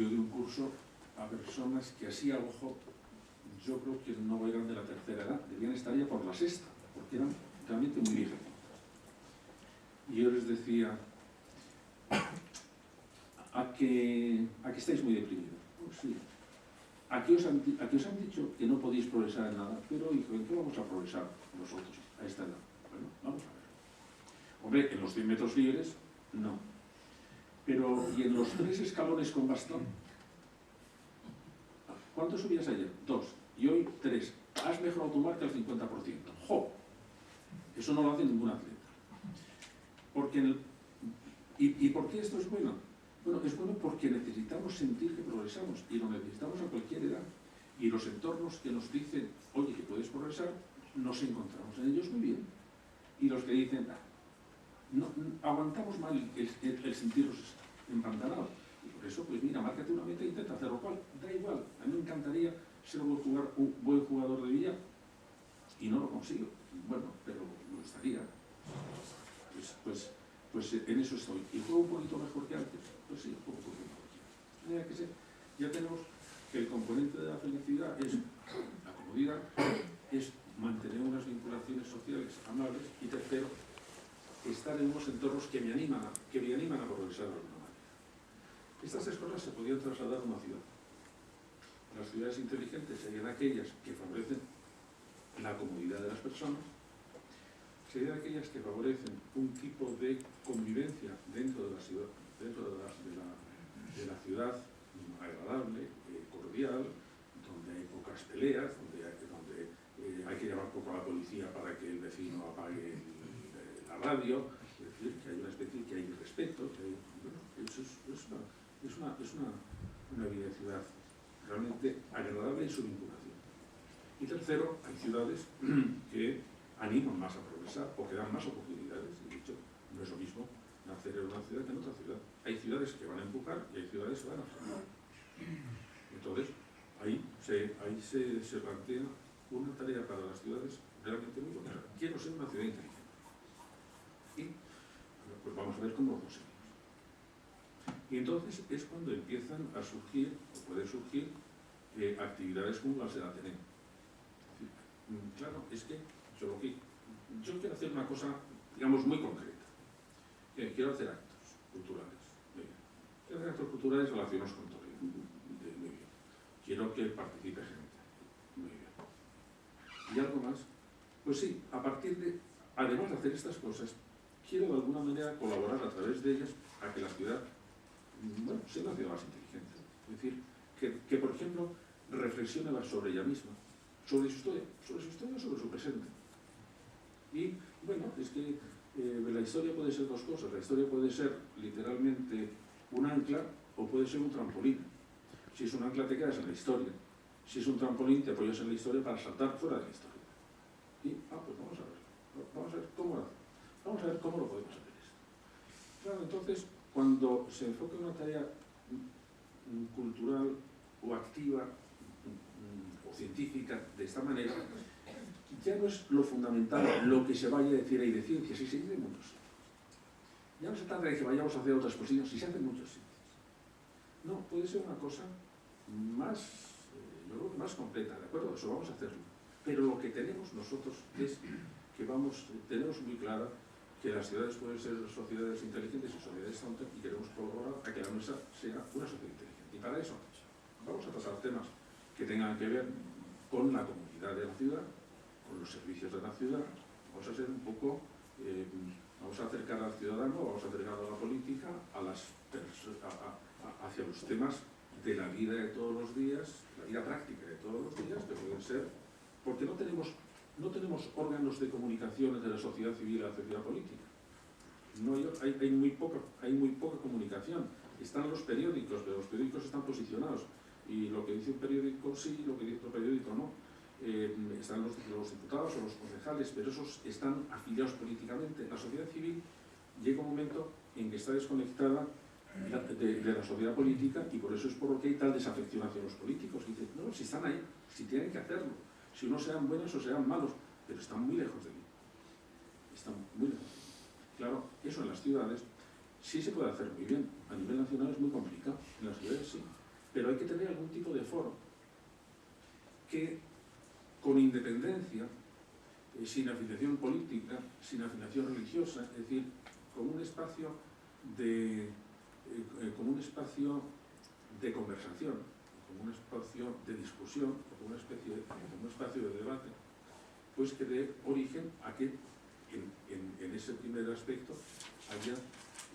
di un curso a personas que así a ojo yo creo que no eran de la tercera edad, debían estar ya por la sexta, porque eran realmente muy viejos. Y yo les decía, ¿a que estáis muy deprimidos? Pues sí. ¿A qué os han dicho que no podéis progresar en nada? Pero, hijo, ¿en qué vamos a progresar nosotros a esta edad? Bueno, vamos a ver. Hombre, en los 100 metros libres, no. Pero, ¿y en los 3 escalones con bastón? ¿Cuántos subías ayer? 2. Y hoy 3. Has mejorado tu marca al 50%. ¡Jo! Eso no lo hace ningún atleta. ¿Y por qué esto es bueno? Bueno, es bueno porque necesitamos sentir que progresamos y lo necesitamos a cualquier edad. Y los entornos que nos dicen, oye, que puedes progresar, nos encontramos en ellos muy bien. Y los que dicen, no, aguantamos mal el sentirnos empantanados. Y por eso, pues mira, márcate una meta e intenta hacerlo cual. Da igual, a mí me encantaría ser un buen jugador de billar y no lo consigo. Bueno, pero lo estaría. Pues en eso estoy. ¿Y juego un poquito mejor que antes? Pues sí, juego un poquito mejor que antes. Mira que ya tenemos que el componente de la felicidad es la comodidad, es mantener unas vinculaciones sociales amables y tercero, estar en unos entornos que me animan a progresar de alguna manera. Estas 3 cosas se podían trasladar a una ciudad. Las ciudades inteligentes serían aquellas que favorecen la comodidad de las personas, serían aquellas que favorecen un tipo de convivencia dentro de la ciudad, dentro de la ciudad agradable, cordial, donde hay pocas peleas, donde hay que llamar poco a la policía para que el vecino apague la radio, es decir, que hay una especie, que hay respeto, que hay, bueno, eso es una vida de ciudad realmente agradable en su vinculación. Y tercero, hay ciudades que animan más a progresar o que dan más oportunidades. Y de hecho, no es lo mismo nacer en una ciudad que en otra ciudad. Hay ciudades que van a empujar y hay ciudades que van a frenar. Entonces, ahí se plantea una tarea para las ciudades realmente muy buena. Quiero ser una ciudad inteligente. Y pues vamos a ver cómo lo conseguimos. Y entonces es cuando empiezan a surgir, o pueden surgir, actividades como las del Ateneo. Es decir, claro, es que yo quiero hacer una cosa, digamos, muy concreta. Quiero hacer actos culturales. Quiero hacer actos culturales relacionados con Toledo. Muy bien. Quiero que participe gente. Muy bien. ¿Y algo más? Pues sí, además de hacer estas cosas, quiero de alguna manera colaborar a través de ellas a que la ciudad, bueno, sea una ciudad más inteligente. Es decir, que por ejemplo, reflexione más sobre ella misma, sobre su historia, sobre su presente. Y bueno, es que la historia puede ser 2 cosas. La historia puede ser literalmente un ancla o puede ser un trampolín. Si es un ancla te quedas en la historia. Si es un trampolín te apoyas en la historia para saltar fuera de la historia. Y, pues vamos a ver. Vamos a ver cómo lo hacemos. Vamos a ver cómo lo podemos hacer esto. Claro, entonces, cuando se enfoca una tarea cultural o activa o científica de esta manera, ya no es lo fundamental lo que se vaya a decir ahí de ciencias, y se dice muchos. Ya no se trata de que vayamos a hacer otras posiciones, si se hacen muchas ciencias. No, puede ser una cosa más, yo creo que más completa, ¿de acuerdo? Eso vamos a hacerlo. Pero lo que tenemos nosotros es que tenemos muy clara que las ciudades pueden ser sociedades inteligentes y sociedades tontas y queremos colaborar a que la nuestra sea una sociedad inteligente. Y para eso vamos a tratar temas que tengan que ver con la comunidad de la ciudad, con los servicios de la ciudad. Vamos a ser un poco, vamos a acercar al ciudadano, vamos a acercar a la política, hacia los temas de la vida de todos los días, la vida práctica de todos los días, que pueden ser, porque no tenemos órganos de comunicación entre la sociedad civil y la sociedad política. No hay muy poca comunicación. Están los periódicos, pero los periódicos están posicionados. Y lo que dice un periódico sí, lo que dice otro periódico no. Están los diputados o los concejales, pero esos están afiliados políticamente. La sociedad civil llega un momento en que está desconectada de la sociedad política, y por eso es por lo que hay tal desafección hacia los políticos. Y dicen, no, si están ahí, si tienen que hacerlo, si unos sean buenos o sean malos, pero están muy lejos de mí. Están muy lejos de mí. Claro, eso en las ciudades sí se puede hacer muy bien. A nivel nacional es muy complicado, en las ciudades sí. Pero hay que tener algún tipo de foro que, con independencia, sin afiliación política, sin afiliación religiosa, es decir, como un espacio de conversación, como un espacio de discusión, como un espacio de debate, pues que dé origen a que en ese primer aspecto haya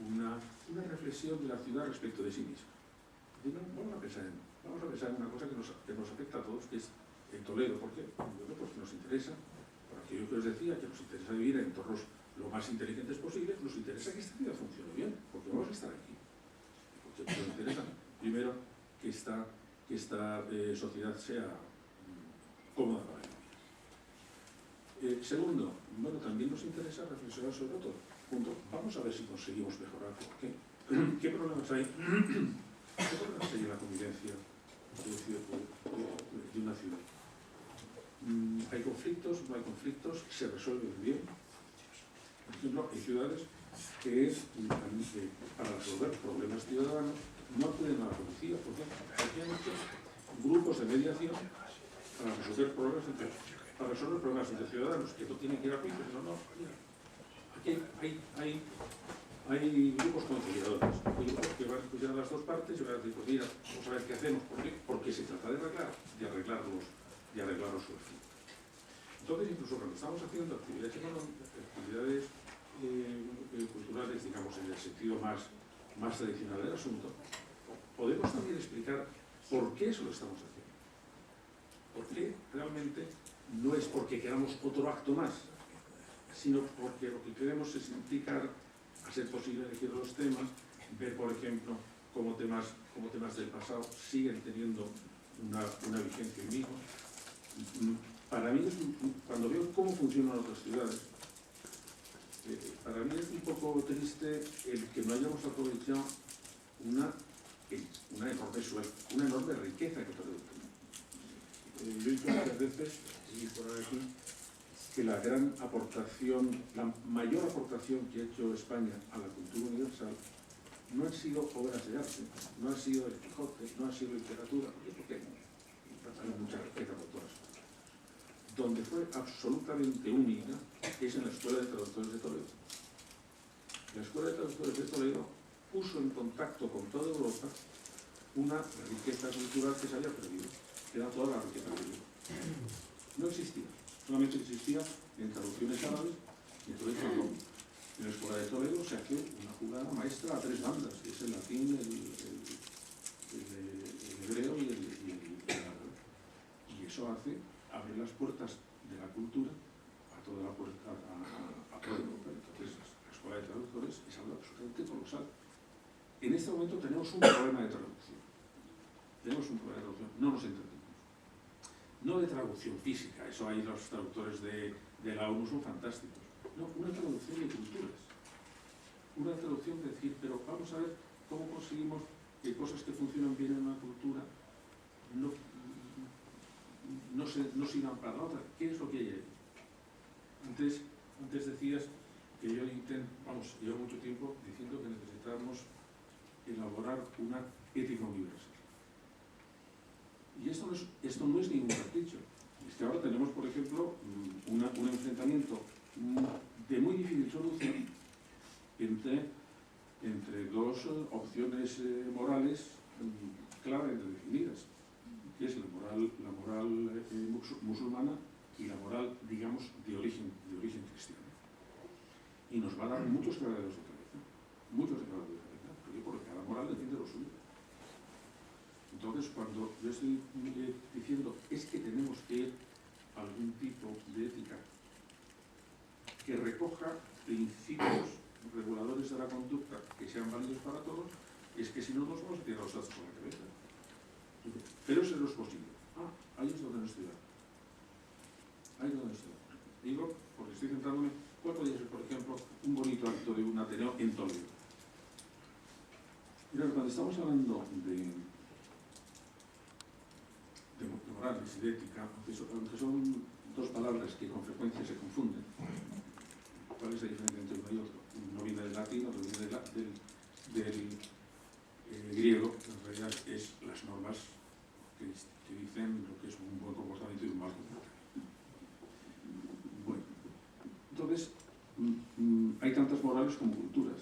una reflexión de la ciudad respecto de sí misma. Vamos a pensar en una cosa que nos afecta a todos, que es en Toledo. ¿Por qué? Bueno, porque nos interesa, por aquello que os decía, que nos interesa vivir en entornos lo más inteligentes posibles, nos interesa que esta ciudad funcione bien, porque vamos a estar aquí. Porque nos interesa, primero, que esta sociedad sea cómoda para vivir. Segundo, bueno, también nos interesa reflexionar sobre otro punto. Vamos a ver si conseguimos mejorar. ¿Por qué? ¿Qué problemas hay? ¿Qué problemas hay en la convivencia de una ciudad? ¿Hay conflictos? ¿No hay conflictos? ¿Se resuelven bien? Por ejemplo, hay ciudades que para resolver problemas ciudadanos no acuden a la policía, porque hay muchos grupos de mediación para resolver problemas entre ciudadanos que no tienen que ir a juicio. No, mira, aquí hay grupos conciliadores, hay grupos que van a escuchar a las dos partes y van a decir, pues mira, vamos a ver qué hacemos, porque se trata de arreglarlos su fin. Entonces, incluso cuando estamos haciendo actividades económicas, actividades culturales, digamos, en el sentido más tradicional del asunto, podemos también explicar por qué eso lo estamos haciendo. Porque realmente no es porque queramos otro acto más, sino porque lo que queremos es implicar, a ser posible, elegir los temas, ver, por ejemplo, cómo temas del pasado siguen teniendo una vigencia hoy mismo. Para mí, cuando veo cómo funcionan otras ciudades, para mí es un poco triste el que no hayamos aprovechado una enorme riqueza que Toledo tiene. Yo he dicho muchas veces, y por aquí, que la mayor aportación que ha hecho España a la cultura universal no han sido obras de arte, no ha sido el Quijote, no ha sido literatura, porque hay mucha riqueza por todas partes. Donde fue absolutamente única es en la Escuela de Traductores de Toledo. La Escuela de Traductores de Toledo puso en contacto con toda Europa una riqueza cultural que se había perdido, que era toda la riqueza griega. No existía, solamente existía en traducciones árabes, y entonces cuando en la Escuela de Toledo se hace una jugada maestra a tres bandas, que es el latín, el hebreo y el árabe. Y eso abre las puertas de la cultura a toda la puerta, a toda Europa. Entonces la Escuela de Traductores es algo absolutamente colosal. En este momento tenemos un problema de traducción. No nos entendemos. No de traducción física, eso ahí los traductores de la ONU son fantásticos. No, una traducción de culturas. Una traducción de decir, pero vamos a ver cómo conseguimos que cosas que funcionan bien en una cultura no sirvan para la otra. ¿Qué es lo que hay ahí? Antes decías que llevo mucho tiempo diciendo que necesitamos elaborar una ética universal. Y esto no es ningún capricho. Es que ahora tenemos, por ejemplo, un enfrentamiento de muy difícil solución entre dos opciones morales claramente definidas, que es la moral musulmana y la moral, digamos, de origen cristiano. Y nos va a dar muchos quebraderos de cabeza, porque cada moral defiende lo suyo. Entonces, cuando yo estoy diciendo es que tenemos que ir a algún tipo de ética que recoja principios reguladores de la conducta que sean válidos para todos, es que si no nos vamos a tirar los datos por la cabeza. Pero eso no es posible. Ahí es donde no estoy dando. Digo, porque estoy centrándome, ¿cuál podría ser, por ejemplo, un bonito acto de un Ateneo en Toledo? Mirad, cuando estamos hablando de morales y de ética, aunque son dos palabras que con frecuencia se confunden, ¿cuál es la diferencia entre uno y otro? Uno viene del latín, otro viene del griego. En realidad es las normas que dicen lo que es un buen comportamiento y un mal comportamiento. Bueno, entonces hay tantas morales como culturas.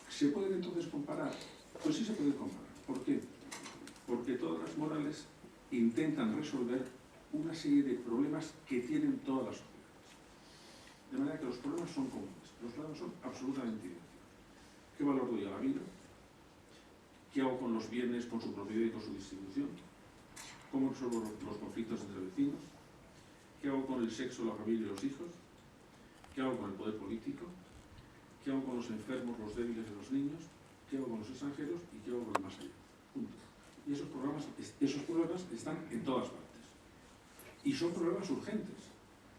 ¿Se pueden entonces comparar? Pues sí se pueden comparar. ¿Por qué? Porque todas las morales intentan resolver una serie de problemas que tienen todas las sociedades. De manera que los problemas son comunes, los problemas son absolutamente idénticos. ¿Qué valor doy a la vida? ¿Qué hago con los bienes, con su propiedad y con su distribución? ¿Cómo resuelvo los conflictos entre vecinos? ¿Qué hago con el sexo, la familia y los hijos? ¿Qué hago con el poder político? ¿Qué hago con los enfermos, los débiles y los niños? ¿Qué hago con los extranjeros? ¿Y qué hago con el más allá? Punto. Y esos problemas están en todas partes. Y son problemas urgentes.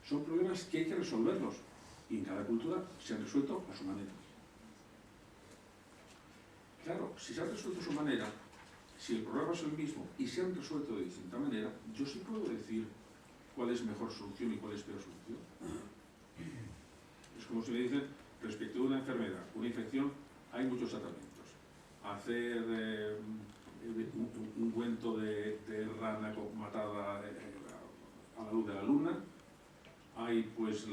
Son problemas que hay que resolverlos. Y en cada cultura se han resuelto a su manera. Claro, si se han resuelto a su manera, si el problema es el mismo y se han resuelto de distinta manera, yo sí puedo decir cuál es mejor solución y cuál es peor solución. Es como si me dicen, respecto a una enfermedad, una infección, hay muchos tratamientos. Hacer un ungüento de rana matada a la luz de la luna, hay pues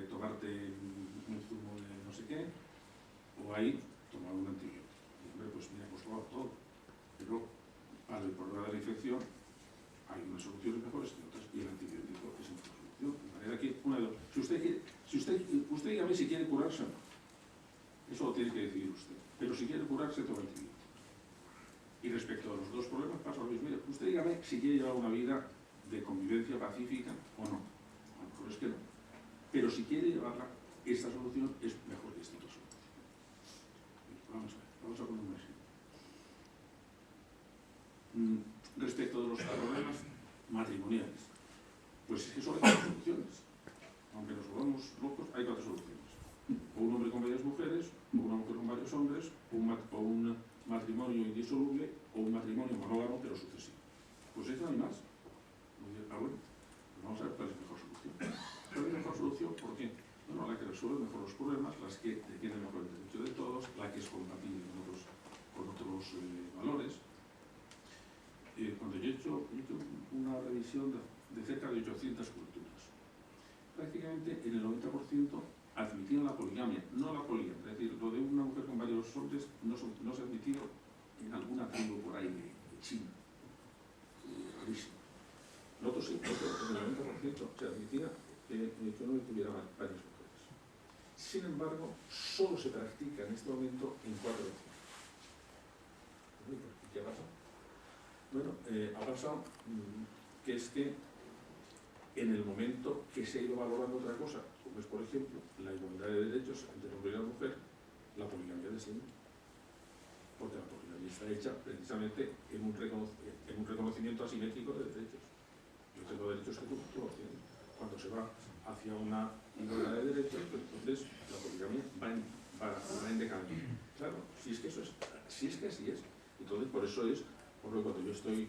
tomarte un zumo de no sé qué, o hay tomar un antibiótico. Y, hombre, pues mira, pues todo. Pero para el problema de la infección hay unas soluciones mejores que otras, y el antibiótico es una solución. De manera que, usted dígame si quiere curarse o no. Eso lo tiene que decidir usted. Pero si quiere curarse, toma antibióticos. Y respecto a los dos problemas pasa lo mismo. Mire, usted dígame si quiere llevar una vida de convivencia pacífica o no. A lo mejor es que no. Pero si quiere llevarla, esta solución es mejor que esta otra solución. Vamos a poner un ejemplo. Respecto de los problemas matrimoniales, pues es que solo hay 4 soluciones. Aunque nos volvamos locos, hay 4 soluciones. O un hombre con varias mujeres, o una mujer con varios hombres, o un matrimonio indisoluble, o un matrimonio monógamo pero sucesivo. Pues eso no hay más. Bueno, pues vamos a ver cuál es la mejor solución. ¿Cuál es la mejor solución? ¿Por qué? Bueno, la que resuelve mejor los problemas, las que tienen mejor el derecho de todos, la que es compatible con otros valores. Cuando yo he hecho una revisión de cerca de 800 culturas, prácticamente en el 90% admitían la poligamia, no la poligamia. Es decir, lo de una mujer con varios hombres no se ha admitido en alguna tribu por ahí de China. Rarísimo. En otros sí, en el 90% se admitía que uno tuviera varias mujeres. Sin embargo, solo se practica en este momento en 4 regiones. ¿Qué ha pasado? Bueno, ha pasado que es que en el momento que se ha ido valorando otra cosa, como es por ejemplo la igualdad de derechos entre el hombre y la mujer, la poligamia desciende. Porque la poligamia está hecha precisamente en un reconocimiento asimétrico de derechos. Yo tengo derechos que tú no tienes. Cuando se va hacia una igualdad de derechos, pues entonces la poligamia va en decadencia. Claro, si es que así es. Entonces, por eso es, porque cuando yo estoy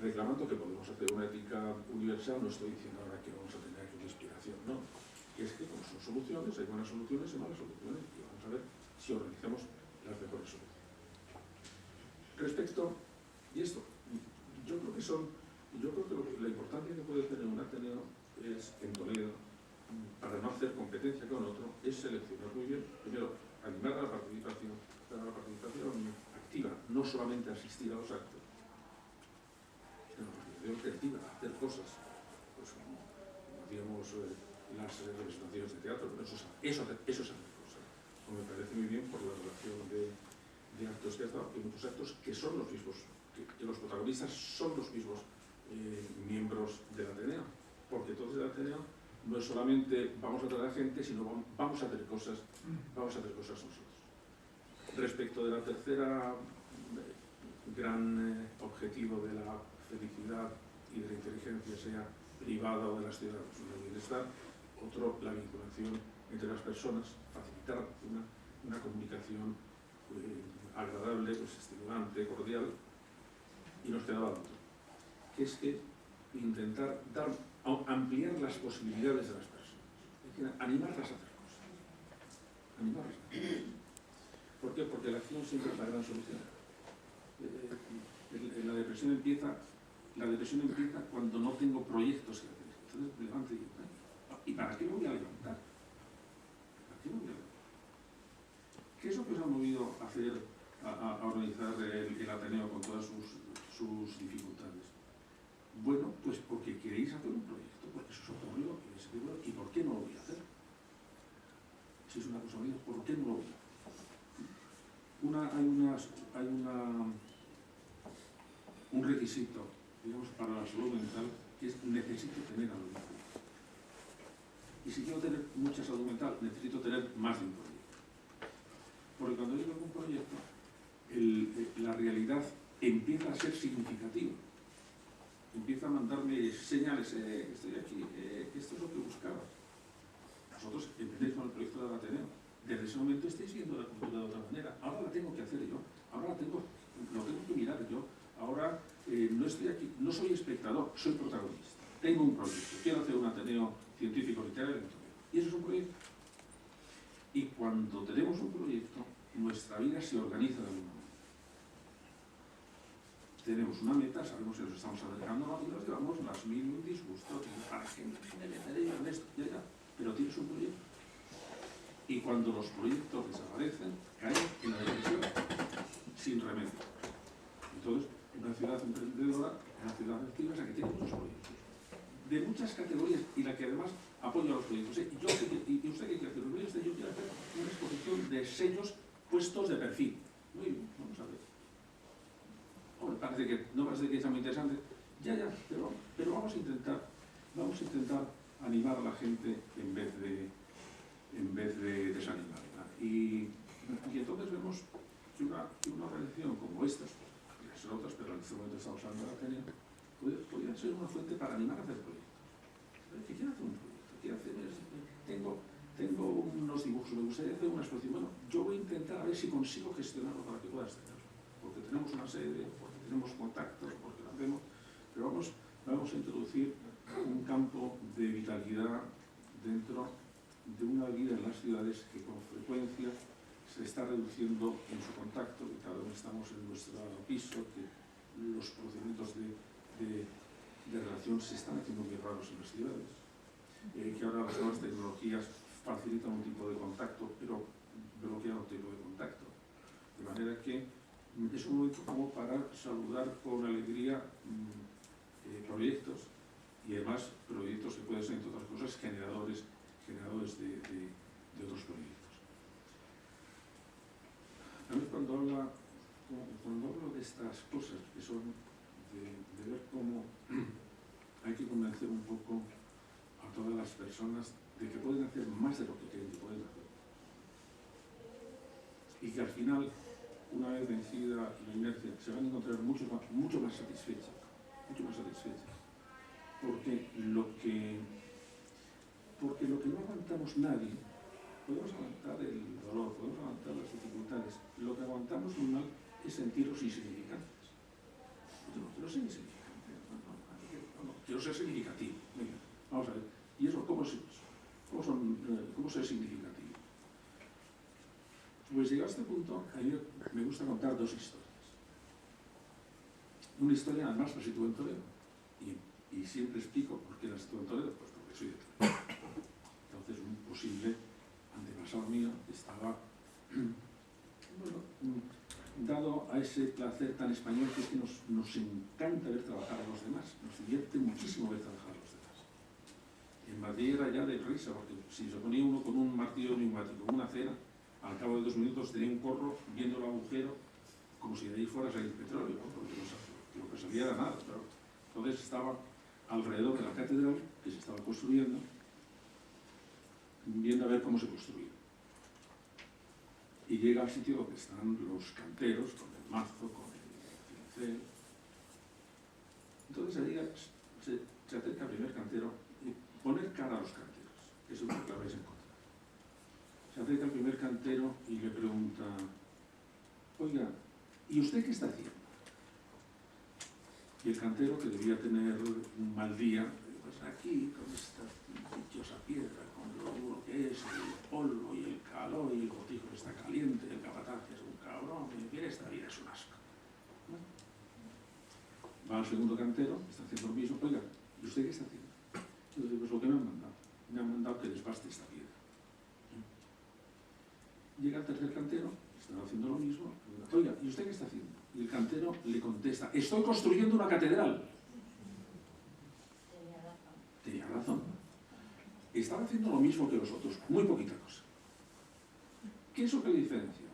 reclamando que podemos hacer una ética universal, no estoy diciendo ahora que vamos a tener aquí una inspiración, no. Es que como son soluciones, hay buenas soluciones y malas soluciones, y vamos a ver si organizamos las mejores soluciones. Respecto, y esto, yo creo que la importancia que puede tener un Ateneo es, en Toledo, para no hacer competencia con otro, es seleccionar muy bien, primero, animar a la participación activa, no solamente asistir a los actos, sino la participación creativa, hacer cosas, pues como digamos las representaciones de teatro, pero eso es hacer cosas. Como me parece muy bien por la relación de actos que ha estado, hay muchos actos que son los mismos, que los protagonistas son los mismos miembros del Ateneo, porque entonces el Ateneo no es solamente vamos a traer a gente, sino vamos a hacer cosas nosotros. Respecto de la tercera gran objetivo de la felicidad y de la inteligencia, sea privada o de las ciudades, del bienestar, otro, la vinculación entre las personas, facilitar una una comunicación agradable, pues, estimulante, cordial, y nos quedaba otro, que es que intentar ampliar las posibilidades de las personas, es decir, animarlas a hacer cosas, animarlas a hacer cosas. ¿Por qué? Porque la acción siempre es la gran solución. La depresión empieza cuando no tengo proyectos que hacer. Entonces me levanto y digo, ¿y para qué me voy a levantar? ¿Para qué me voy a levantar? ¿Qué es lo que os ha movido a hacer, a organizar el Ateneo con todas sus dificultades? Bueno, pues porque queréis hacer un proyecto, porque eso os ocurrió y ¿por qué no lo voy a hacer? Si es una cosa bonita, ¿por qué no lo voy a hacer? Hay un requisito, digamos, para la salud mental, que es necesito tener algo. Y si quiero tener mucha salud mental, necesito tener más de un proyecto. Porque cuando yo tengo un proyecto, la realidad empieza a ser significativa. Empieza a mandarme señales, estoy aquí, esto es lo que buscaba. Vosotros empecéis con el proyecto del Ateneo. Desde ese momento estáis viendo la cultura de otra manera. Ahora la tengo que hacer yo, ahora lo tengo que mirar yo. Ahora no estoy aquí, no soy espectador, soy protagonista. Tengo un proyecto, quiero hacer un Ateneo científico literario. Y eso es un proyecto. Y cuando tenemos un proyecto, nuestra vida se organiza de alguna manera. Tenemos una meta, sabemos que nos estamos acercando y nos llevamos las mil disgustos. ¿Para qué me meteré yo en esto? Ya, pero tienes un proyecto. Y cuando los proyectos desaparecen, caen en la depresión sin remedio. Entonces, una ciudad emprendedora, una ciudad activa, es la que tiene muchos proyectos, de muchas categorías, y la que además apoya los proyectos. ¿Y usted qué quiere hacer? Yo quiero hacer una exposición de sellos puestos de perfil. Muy bien, vamos a ver. Hombre, no parece que sea muy interesante. Ya, pero vamos a intentar animar a la gente en vez de desanimarla. Y entonces vemos que una organización como esta, podría ser otras, pero en este momento estamos hablando de la Ateneo, podría ser una fuente para animar a hacer proyectos. ¿Qué quiero hacer un proyecto? Tengo unos dibujos, me gustaría hacer una exposición. Bueno, yo voy a intentar a ver si consigo gestionarlo para que puedas tenerlo. Porque tenemos una sede, porque tenemos contactos, porque lo hacemos, pero vamos a introducir un campo de vitalidad dentro de una vida en las ciudades que con frecuencia se está reduciendo en su contacto, que cada vez estamos en nuestro piso, que los procedimientos de relación se están haciendo muy raros en las ciudades, que ahora las nuevas tecnologías facilitan un tipo de contacto, pero bloquean otro tipo de contacto. De manera que es un momento como para saludar con alegría proyectos, y además proyectos que pueden ser, entre otras cosas, generadores de otros proyectos. A mí cuando hablo de estas cosas, que son de ver cómo hay que convencer un poco a todas las personas de que pueden hacer más de lo que creen que pueden hacer. Y que al final, una vez vencida la inercia, se van a encontrar mucho más satisfechas. Porque lo que no aguantamos nadie, podemos aguantar el dolor, podemos aguantar las dificultades, lo que aguantamos muy mal es sentirnos insignificantes. Yo no quiero ser insignificante, no, quiero ser significativo. Venga, vamos a ver, ¿y eso cómo es eso? ¿Cómo ser significativo? Pues llegado a este punto, a mí me gusta contar dos historias. Una historia, además, la sitúo en Toledo. Y siempre explico por qué la sitúo en Toledo, pues porque soy de Toledo. Entonces, un posible antepasado mío estaba, dado a ese placer tan español que es que nos encanta ver trabajar a los demás, nos divierte muchísimo ver trabajar a los demás. En Madrid era ya de risa, porque si se ponía uno con un martillo neumático en una acera, al cabo de 2 minutos tenía un corro viendo el agujero como si de ahí fuera a salir petróleo, ¿no? Porque lo que salía era nada. Pero entonces estaba alrededor de la catedral, que se estaba construyendo, viendo a ver cómo se construía. Y llega al sitio donde están los canteros, con el mazo, con el cincel. Entonces se acerca al primer cantero y poner cara a los canteros, eso es lo que habéis encontrado. Se acerca al primer cantero y le pregunta: oiga, ¿y usted qué está haciendo? Y el cantero, que debía tener un mal día, pues aquí, con esta dichosa piedra, con lo duro que es, el polvo y el calor, y el botijo está caliente, el capataz es un cabrón, y mira, esta vida es un asco. Va al segundo cantero, está haciendo lo mismo: oiga, ¿y usted qué está haciendo? Y yo digo: pues lo que me han mandado. Me han mandado que desbaste esta piedra. Llega el tercer cantero, está haciendo lo mismo: oiga, ¿y usted qué está haciendo? Y el cantero le contesta: estoy construyendo una catedral. Tenía razón. Estaba haciendo lo mismo que los otros, muy poquita cosa. ¿Qué es lo que le diferencia?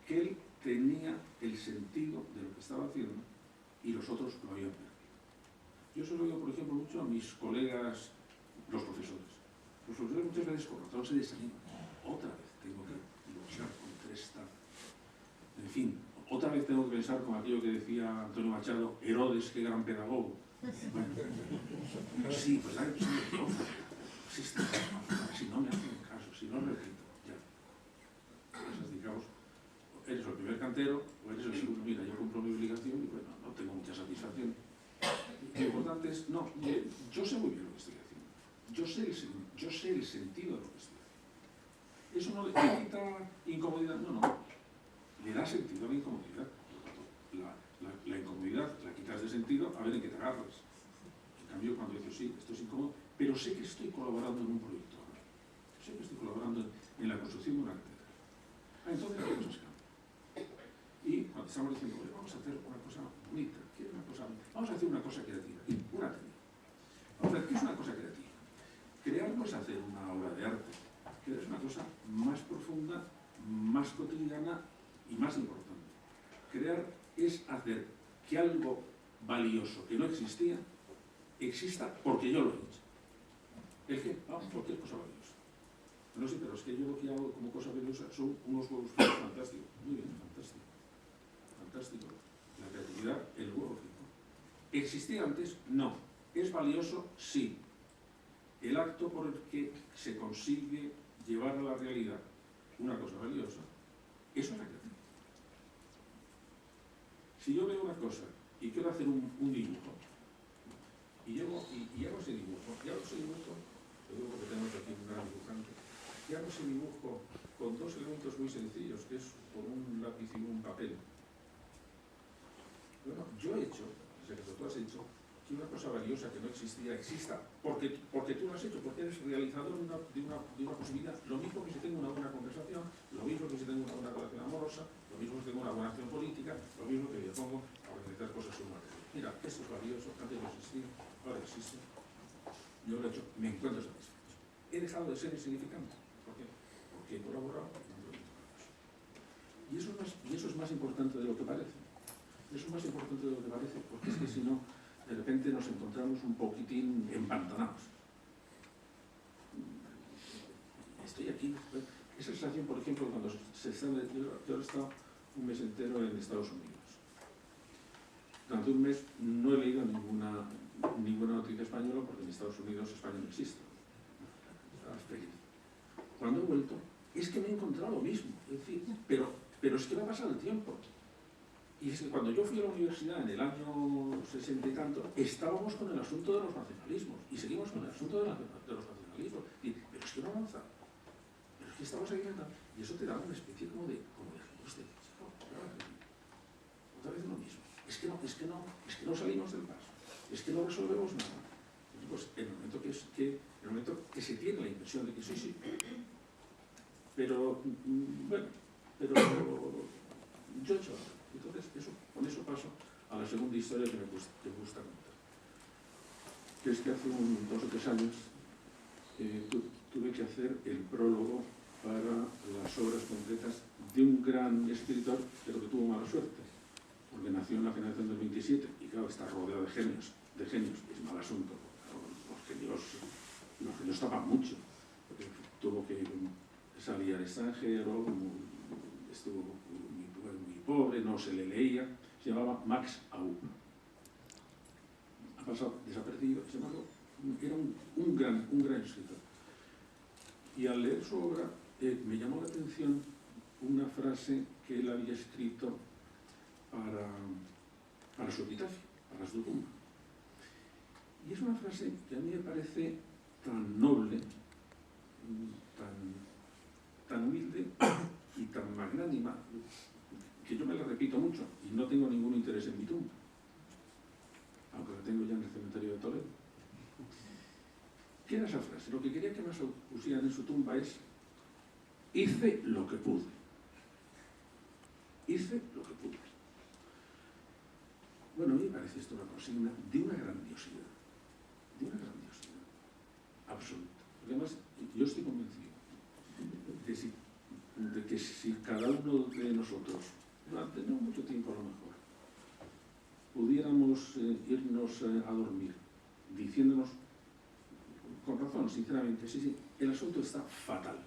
Que él tenía el sentido de lo que estaba haciendo y los otros lo habían perdido. Yo se lo digo, por ejemplo, mucho a mis colegas, los profesores. Los profesores muchas veces con razón se desaniman. Otra vez tengo que luchar contra esta... En fin, otra vez tengo que pensar con aquello que decía Antonio Machado: Herodes, qué gran pedagogo. Bueno, sí, pues hay si no me hacen caso, si no repito, ya. Entonces, digamos, eres el primer cantero o eres el segundo. Mira, yo cumplo mi obligación y bueno, no tengo mucha satisfacción. Lo importante es, no, yo sé muy bien lo que estoy haciendo. Yo sé el sentido de lo que estoy haciendo. ¿Eso no le quita incomodidad? No, no. Le da sentido a la incomodidad. La incomodidad la quitas de sentido a ver en qué te agarras. En cambio, cuando dices: sí, esto es incómodo, pero sé que estoy colaborando en un proyecto. Sé que estoy colaborando en la construcción de una catedral. Entonces las cosas cambian. Y cuando estamos diciendo: oye, vamos a hacer una cosa bonita, vamos a hacer una cosa creativa, y una técnica. Vamos a ver, ¿qué es una cosa creativa? Crear no es hacer una obra de arte. Crear es una cosa más profunda, más cotidiana y más importante. Crear es hacer que algo valioso que no existía exista porque yo lo he hecho. ¿El qué? Cualquier cosa valiosa. No sé, pero es que yo lo que hago como cosa valiosa son unos huevos fritos fantásticos. Muy bien, fantástico. Fantástico. La creatividad, el huevo frito. ¿Existía antes? No. ¿Es valioso? Sí. El acto por el que se consigue llevar a la realidad una cosa valiosa, eso es la creatividad. Si yo veo una cosa y quiero hacer un dibujo, y hago ese dibujo, lo digo porque tenemos aquí un gran dibujante, y hago ese dibujo con dos elementos muy sencillos, que es con un lápiz y un papel. Bueno, yo he hecho, sé que tú has hecho, que una cosa valiosa que no existía exista, porque tú lo has hecho, porque eres realizador de una posibilidad. Lo mismo que si tengo una buena conversación, lo mismo que si tengo una buena relación amorosa, lo mismo que si tengo una buena acción política, lo mismo que me pongo a organizar cosas en una red. Mira, esto es valioso, antes no existía, ahora existe. Yo lo he hecho, me encuentro satisfecho. He dejado de ser insignificante. ¿Por qué? Porque he colaborado en un proyecto valioso. Y eso es más importante de lo que parece. Eso es más importante de lo que parece, porque es que si no, de repente nos encontramos un poquitín empantanados. Estoy aquí. Esa sensación, por ejemplo, cuando se está... Yo he estado un mes entero en Estados Unidos. Durante un mes no he leído ninguna noticia española, porque en Estados Unidos España no existe. Estaba feliz. Cuando he vuelto, es que me he encontrado lo mismo. Es decir, pero es que me ha pasado el tiempo. Y es que cuando yo fui a la universidad en el año 60 y tanto, estábamos con el asunto de los nacionalismos, y seguimos con el asunto de los nacionalismos. Pero es que no avanza. Pero es que estamos ahí y eso te da una especie como de otra vez lo mismo. Es que no salimos del paso. Es que no resolvemos nada. Pues en el momento que se tiene la impresión de que sí, pero bueno, yo he hecho algo. Entonces, con eso paso a la segunda historia que me gusta contar. Que es que hace 2 o 3 años tuve que hacer el prólogo para las obras completas de un gran escritor, pero que tuvo mala suerte, porque nació en la generación del 27 y claro, está rodeado de genios, es mal asunto. Los genios tapan mucho, porque tuvo que salir al extranjero, estuvo muy pobre, no se le leía. Se llamaba Max Aub. Ha pasado desapercibido, era un gran escritor. Y al leer su obra me llamó la atención una frase que él había escrito para su epitafio, para su tumba. Y es una frase que a mí me parece tan noble, tan humilde y tan magnánima, que yo me la repito mucho y no tengo ningún interés en mi tumba, aunque la tengo ya en el cementerio de Toledo. ¿Qué era esa frase? Lo que quería que nos pusieran en su tumba es: hice lo que pude. Hice lo que pude. Bueno, a mí me parece esto una consigna de una grandiosidad absoluta. Porque además, yo estoy convencido de que si cada uno de nosotros, durante no mucho tiempo a lo mejor, pudiéramos irnos a dormir diciéndonos, con razón, sinceramente, sí, el asunto está fatal,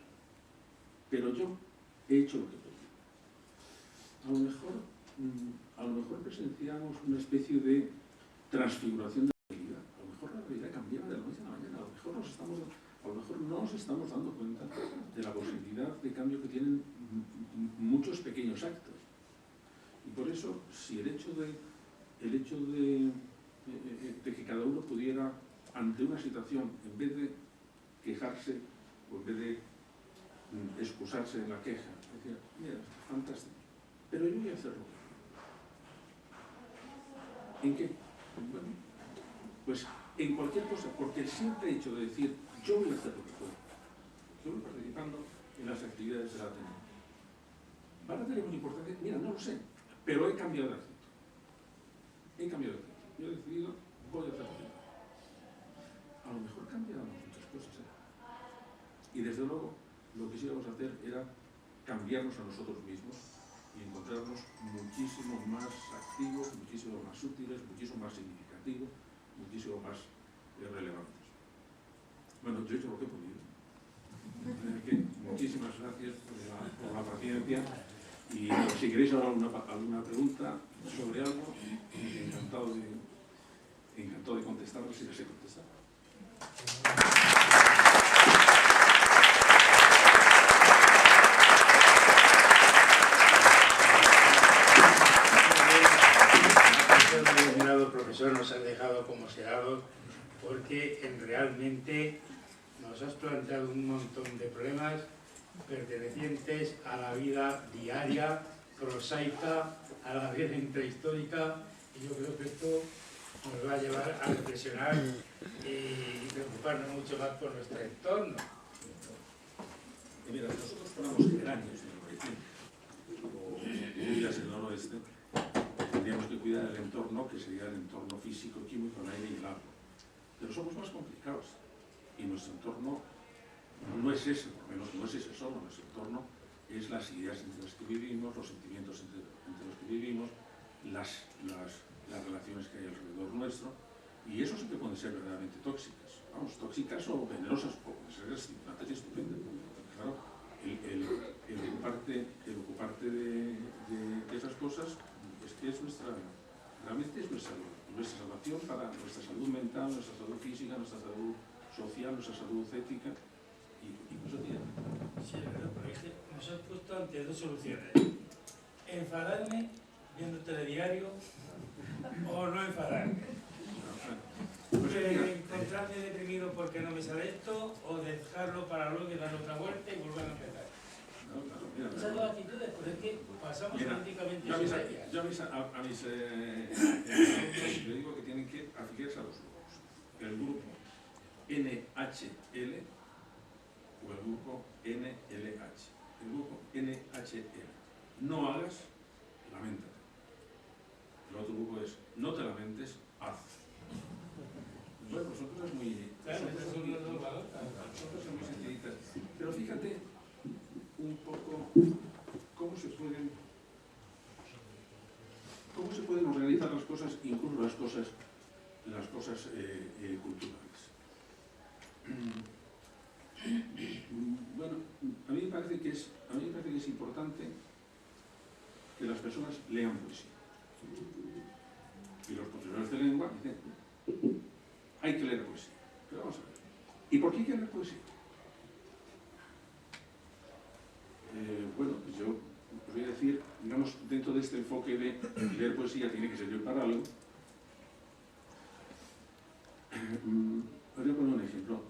pero yo he hecho lo que puedo. A lo mejor presenciamos una especie de transfiguración de la realidad. A lo mejor la realidad cambiaba de la noche a la mañana. A lo mejor no nos estamos dando cuenta de la posibilidad de cambio que tienen muchos pequeños actos. Y por eso, si el hecho de que cada uno pudiera, ante una situación, en vez de quejarse o en vez de excusarse en la queja, decir, mira, fantástico, pero yo voy a hacerlo. ¿En qué? Bueno, pues en cualquier cosa, porque el simple hecho de decir, yo voy a hacer lo que puedo, yo voy participando en las actividades de la Ateneo. ¿Van a tener una importancia? Mira, no lo sé, pero he cambiado de actitud. Yo he decidido, voy a hacer lo que puedo. A lo mejor cambiamos muchas cosas, Y desde luego, lo que sí íbamos a hacer era cambiarnos a nosotros mismos y encontrarnos muchísimo más activos, muchísimo más útiles, muchísimo más significativos, muchísimo más relevantes. Bueno, yo he hecho lo que he podido. Muchísimas gracias por la paciencia y si queréis ahora alguna pregunta sobre algo, encantado de contestarlo si les he contestado. Profesor, nos has dejado como seados porque realmente nos has planteado un montón de problemas pertenecientes a la vida diaria, prosaica, a la vida intrahistórica, y yo creo que esto nos va a llevar a reflexionar y preocuparnos mucho más por nuestro entorno. Y mira, nosotros ponemos geranios en el oriente, o lluvias en el noroeste. Tendríamos que cuidar el entorno, que sería el entorno físico, químico, el aire y el agua. Pero somos más complicados. Y nuestro entorno no es ese, por lo menos no es ese solo. Nuestro entorno es las ideas entre las que vivimos, los sentimientos entre los que vivimos, las relaciones que hay alrededor nuestro. Y eso sí que pueden ser verdaderamente tóxicas. Vamos, tóxicas o venenosas, o pueden ser estimulantes y estupendas. Claro, el ocuparte de esas cosas es realmente es nuestra salvación para nuestra salud mental, nuestra salud física, nuestra salud social, nuestra salud ética y eso tiene. Sí, pero es que nos han puesto ante dos soluciones: enfadarme viendo telediario o no enfadarme. Pues Encontrarme deprimido porque no me sale esto, o dejarlo para luego y dar otra vuelta y volver a empezar. Esas dos actitudes, pues es que pasamos políticamente yo a mis alumnos le digo que tienen que afiliarse a dos grupos: el grupo NHL o el grupo NLH. El grupo NHL: no hagas, lamentate. El otro grupo es: no te lamentes, haz. Bueno, son cosas muy sencillitas. Pero fíjate un poco cómo se pueden organizar las cosas, incluso las cosas culturales. Bueno, a mí me parece que es importante que las personas lean poesía. Y los profesores de lengua dicen, hay que leer poesía. Pero vamos a ver, ¿y por qué hay que leer poesía? digamos, dentro de este enfoque de leer poesía tiene que servir para algo. Voy a poner un ejemplo.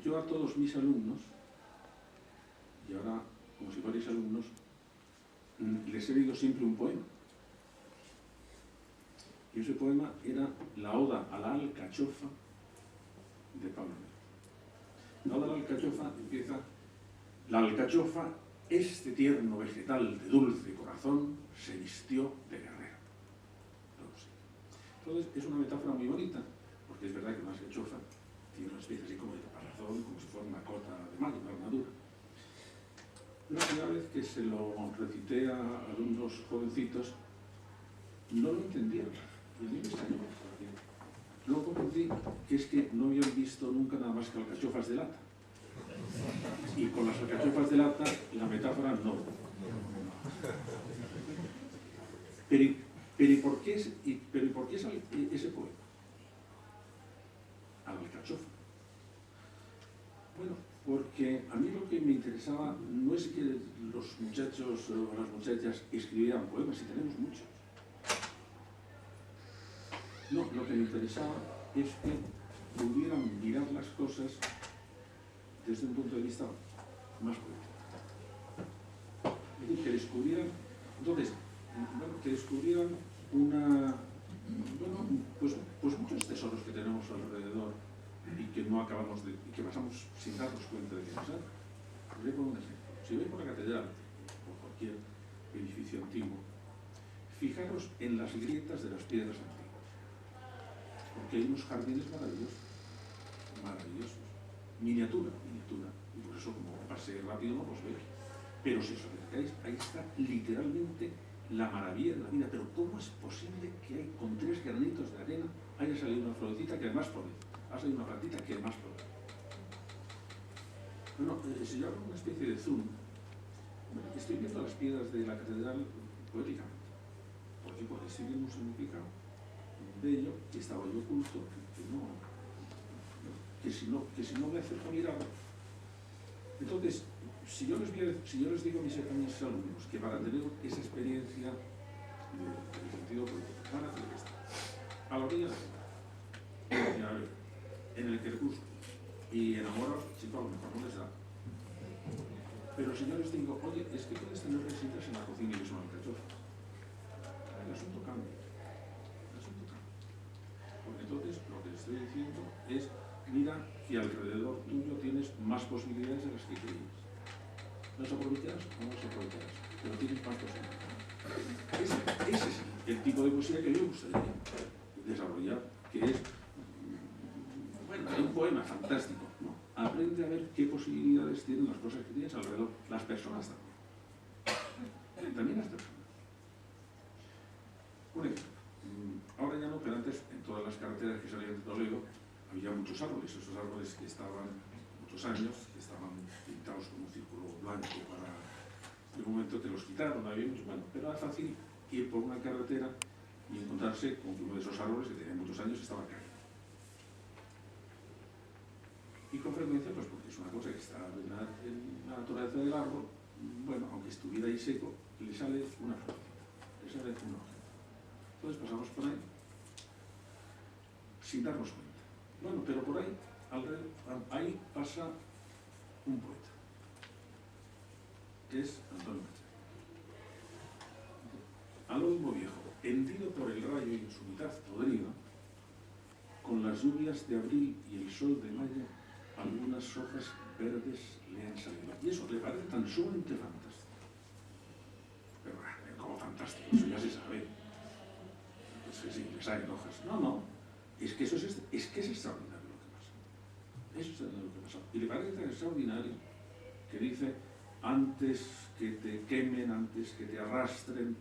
Yo a todos mis alumnos, y ahora como si fuerais alumnos, les he leído siempre un poema. Y ese poema era la Oda a la Alcachofa de Pablo Neruda. La Oda a la Alcachofa empieza: la alcachofa, este tierno vegetal de dulce corazón, se vistió de guerrero. Entonces es una metáfora muy bonita, porque es verdad que una alcachofa tiene una especie así como de caparazón, como si fuera una cota de mal, una armadura. La primera vez que se lo recité a alumnos jovencitos, no lo entendieron. Y a mí me extrañó, porque luego comprendí que es que no habían visto nunca nada más que alcachofas de lata. Y con las alcachofas de lata, la metáfora no. Pero ¿y por qué ese poema? A la alcachofa. Bueno, porque a mí lo que me interesaba no es que los muchachos o las muchachas escribieran poemas, y tenemos muchos. No, lo que me interesaba es que pudieran mirar las cosas desde un punto de vista más poético. Es decir, que descubrieran, entonces, bueno, que descubrieran pues muchos tesoros que tenemos alrededor y que no acabamos de, y que pasamos sin darnos cuenta de que pasar. Os voy a poner un ejemplo. Si vais por la catedral o cualquier edificio antiguo, fijaros en las grietas de las piedras antiguas, porque hay unos jardines maravillosos, maravillosos, miniatura, y por eso como pasé rápido no los veis. Pero si os acercáis, ahí está literalmente la maravilla de la vida. Pero ¿cómo es posible que con 3 granitos de arena haya salido una florecita que además florece? Ha salido una plantita que además florece. Bueno, si yo hago una especie de zoom, estoy viendo las piedras de la catedral poéticamente, porque estoy viendo un significado de ello que estaba yo oculto, que si no me acerco a mirarlo. Entonces, si yo les digo a mis alumnos que para tener esa experiencia del sentido político, van a tener que estar a la orilla de la en el crepúsculo y enamorados, chicos, a lo mejor no les da. Pero si yo les digo, oye, es que puedes tener resitas en la cocina y que son alcachofas, el asunto cambia. Porque entonces lo que les estoy diciendo es: mira que alrededor tuyo tienes más posibilidades de las que creías. ¿Las aprovecharás o no las aprovecharás? Pero tienes más posibilidades. Ese es el tipo de poesía que yo me gustaría desarrollar, que es, bueno, hay un poema fantástico, ¿no? Aprende a ver qué posibilidades tienen las cosas que tienes alrededor, las personas también. También las personas. Un ejemplo. Ahora ya no, pero antes en todas las carreteras que salían de Toledo había muchos árboles, esos árboles que estaban muchos años, que estaban pintados con un círculo blanco para... En un momento te los quitaron, había muchos, bueno, pero era fácil ir por una carretera y encontrarse con que uno de esos árboles que tenía muchos años estaba caído. Y con frecuencia, pues porque es una cosa que está en la naturaleza del árbol, bueno, aunque estuviera ahí seco, le sale una flor, le sale una hoja. Entonces pasamos por ahí sin darnos cuenta. Bueno, pero por ahí, ahí pasa un poeta, que es Antonio Machado. Al olmo viejo, hendido por el rayo y en su mitad podrida, con las lluvias de abril y el sol de mayo, algunas hojas verdes le han salido. Y eso le parece tan sumamente fantástico. Pero, ¿cómo fantástico? Eso ya se sabe. Es que sí, le salen hojas. No. Es que eso es extraordinario lo que pasa. Eso es extraordinario lo que pasa. Y le parece tan extraordinario que dice: antes que te quemen, antes que te arrastren,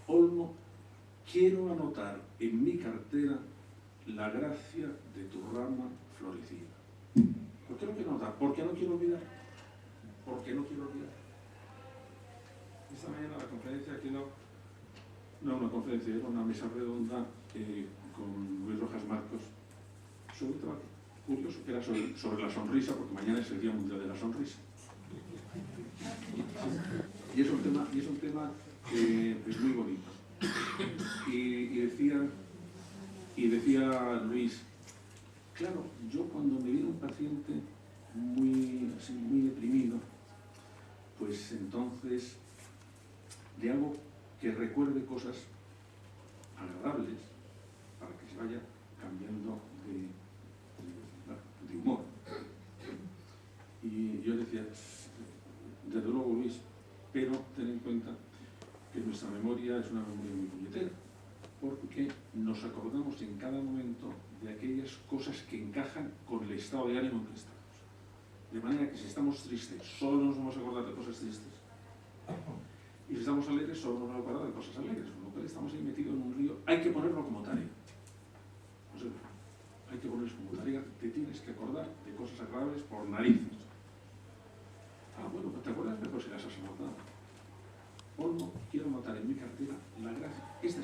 olmo, quiero anotar en mi cartera la gracia de tu rama florecida. ¿Por qué no quiero anotar? Porque no quiero olvidar. Porque no quiero olvidar. Esta mañana la conferencia aquí no una conferencia, era una mesa redonda con Luis Rojas Marcos sobre un tema curioso, que era sobre la sonrisa, porque mañana es el Día Mundial de la Sonrisa. Y es un tema es muy bonito. Y decía Luis, claro, yo cuando me viene un paciente muy deprimido, pues entonces le hago que recuerde cosas agradables para que se vaya cambiando de humor. Y yo decía, desde luego Luis, pero ten en cuenta que nuestra memoria es una memoria muy puñetera, porque nos acordamos en cada momento de aquellas cosas que encajan con el estado de ánimo en que estamos. De manera que si estamos tristes, solo nos vamos a acordar de cosas tristes. Y si estamos alegres, solo nos vamos a acordar de cosas alegres. Con lo cual estamos ahí metidos en un río. Hay que ponerlo como tarea. O sea, hay que ponerlo como tarea. Te tienes que acordar de cosas agradables por narices. Ah, bueno, pues te acuerdas mejor si las has anotado. Olmo, quiero anotar en mi cartera la gracia. Esta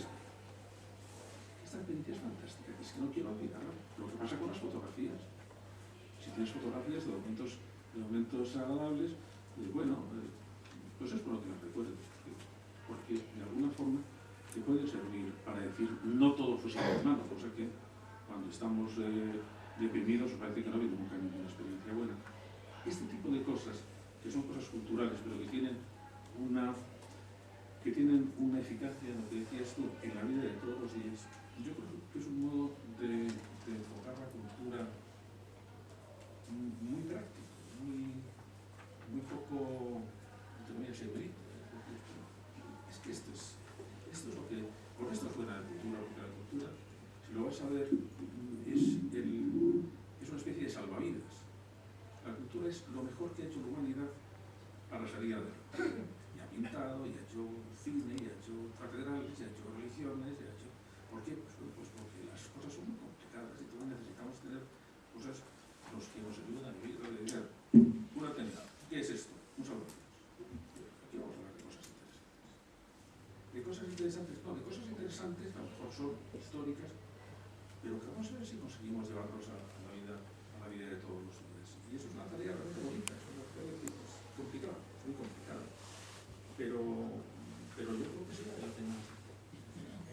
experiencia es fantástica. Es que no quiero olvidarla. Lo que pasa con las fotografías. Si tienes fotografías de momentos agradables, pues bueno, pues es por lo que las recuerdes. Porque de alguna forma te puede servir para decir no todo fue sin malo, cosa que cuando estamos deprimidos parece que no ha habido nunca ninguna experiencia buena. Este tipo de cosas, que son cosas culturales, pero que tienen una eficacia, lo que decías tú, en la vida de todos los días, yo creo que es un modo de enfocar la cultura muy práctico, muy poco, entre comillas, ebrito. Es que esto es lo que, por esto es buena la cultura, porque la cultura, si lo vas a ver, es una especie de salvavidas. La cultura es lo mejor que ha hecho la humanidad para salir adelante. Y ha pintado, y ha hecho cine, y ha hecho catedrales, y ha hecho religiones, y ha hecho... ¿Por qué? Pues porque las cosas son muy complicadas y todos necesitamos tener cosas los que nos ayudan a vivir la realidad. Una tenida. ¿Qué es esto? Un salvavidas. Aquí vamos a hablar de cosas interesantes. De cosas interesantes, no, de cosas interesantes, a lo mejor son históricas, pero que vamos a ver si conseguimos llevarlos a la vida de todos los días. Y eso es una tarea realmente bonita, es una tarea que es complicada, es muy complicada. Pero yo creo que sí vale la pena.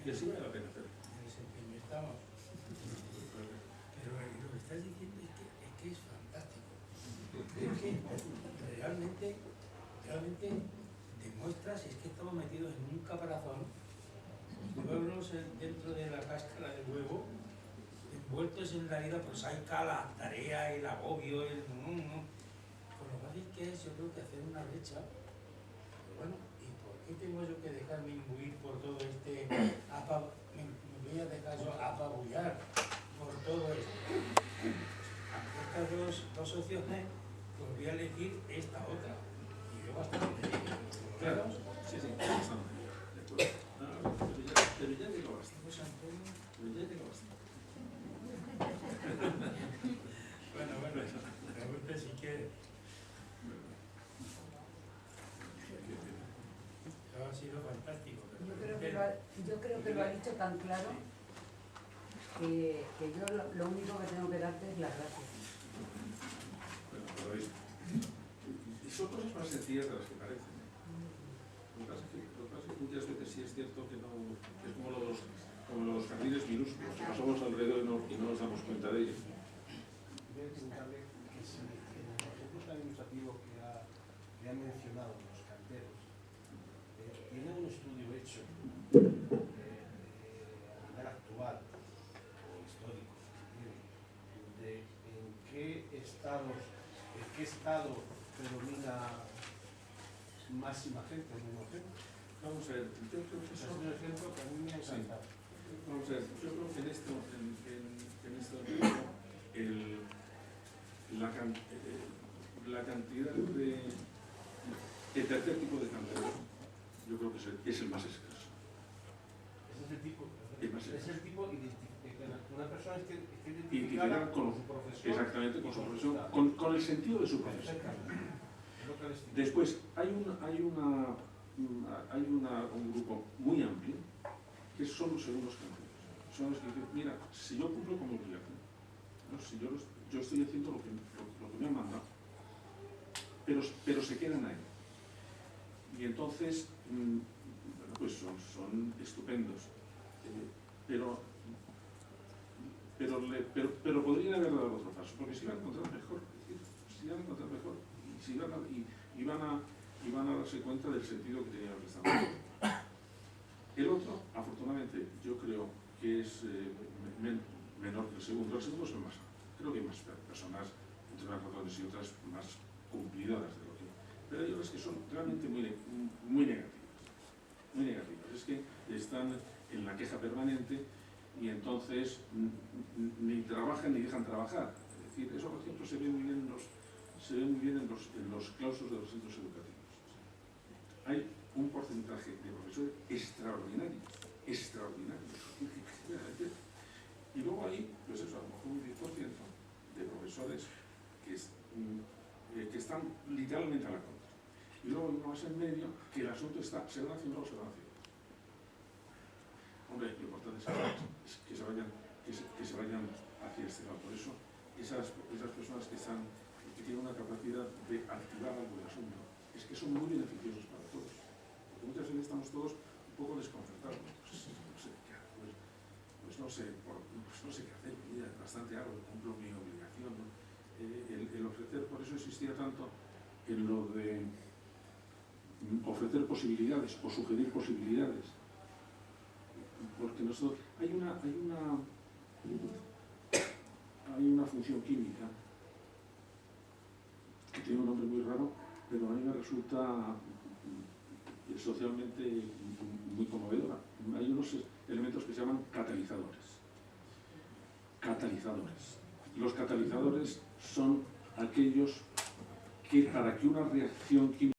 Que sí vale la pena hacerlo. En ese empeño estamos. Pero lo que estás diciendo es que es fantástico. Es que realmente demuestras es que estamos metidos en un caparazón, huevos dentro de la cáscara del huevo, envueltos en la vida, pues hay la tarea, el agobio, con lo fácil que es, yo creo que hacer una brecha. Pero bueno, ¿y por qué tengo yo que dejarme imbuir por todo este me voy a dejar yo apabullar por todo esto? Estas dos opciones, pues voy a elegir esta otra. Y yo bastante. Claro, sí, bastante. De acuerdo. Pero ya digo bastante. Pero ya digo bastante. Bueno, pregunte si quiere. Ha sido fantástico. Yo creo que lo ha dicho tan claro que yo lo único que tengo que darte es las gracias. Bueno, pero son cosas más sencillas de las que parecen. Lo que pasa es que muchas veces sí es cierto que no, es como los jardines minúsculos, que pasamos alrededor y no nos damos cuenta de ellos. Voy a preguntarle que si en el ejemplo tan ilustrativo que ha mencionado los canteros, tiene un estudio hecho a nivel actual o histórico de en qué estado predomina máxima gente o menos gente. Vamos a ver, yo creo que Es un ejemplo que a mí me ha encantado. Vamos a ver, yo creo que en esto la cantidad el tercer tipo de canteros, yo creo que es el más escaso. Es el tipo, una persona que Identificada con su profesión. Exactamente, con su profesión, con el sentido de su profesión. Después, hay un grupo muy amplio que son los segundos canteros. Son los que dicen, mira, si yo cumplo con mi obligación, ¿no? Si yo estoy haciendo lo que me han mandado, pero se quedan ahí. Y entonces, pues son estupendos. Pero podrían haber dado otro paso, porque se iban a encontrar mejor, y van a darse cuenta del sentido que tenía lo que estaban haciendo. El otro, afortunadamente, yo creo que es menor que el segundo. El segundo es el más, creo que hay más personas, entre unas razones y otras, más cumplidoras de lo que... Pero hay otras que son realmente muy negativas. Muy negativas. Es que están en la queja permanente y entonces ni trabajan ni dejan trabajar. Es decir, eso, por ejemplo, se ve muy bien en los claustros de los centros educativos. Hay un porcentaje de profesores extraordinario. Y luego hay, pues eso, a lo mejor un 10% de profesores que están literalmente a la contra. Y luego hay uno más en medio que el asunto está, se van haciendo o se van haciendo. Hombre, lo importante es que se vayan hacia este lado. Por eso, esas personas que tienen una capacidad de activar algo del asunto, es que son muy beneficiosos para todos. Porque muchas veces estamos todos un poco desconcertados. No sé qué hacer, mi vida es bastante algo, cumplo mi obligación, ¿no? El ofrecer, por eso existía tanto en lo de ofrecer posibilidades o sugerir posibilidades, porque nosotros, hay una función química que tiene un nombre muy raro, pero a mí me resulta socialmente muy conmovedora. Hay unos elementos que se llaman catalizadores. Los catalizadores son aquellos que, para que una reacción química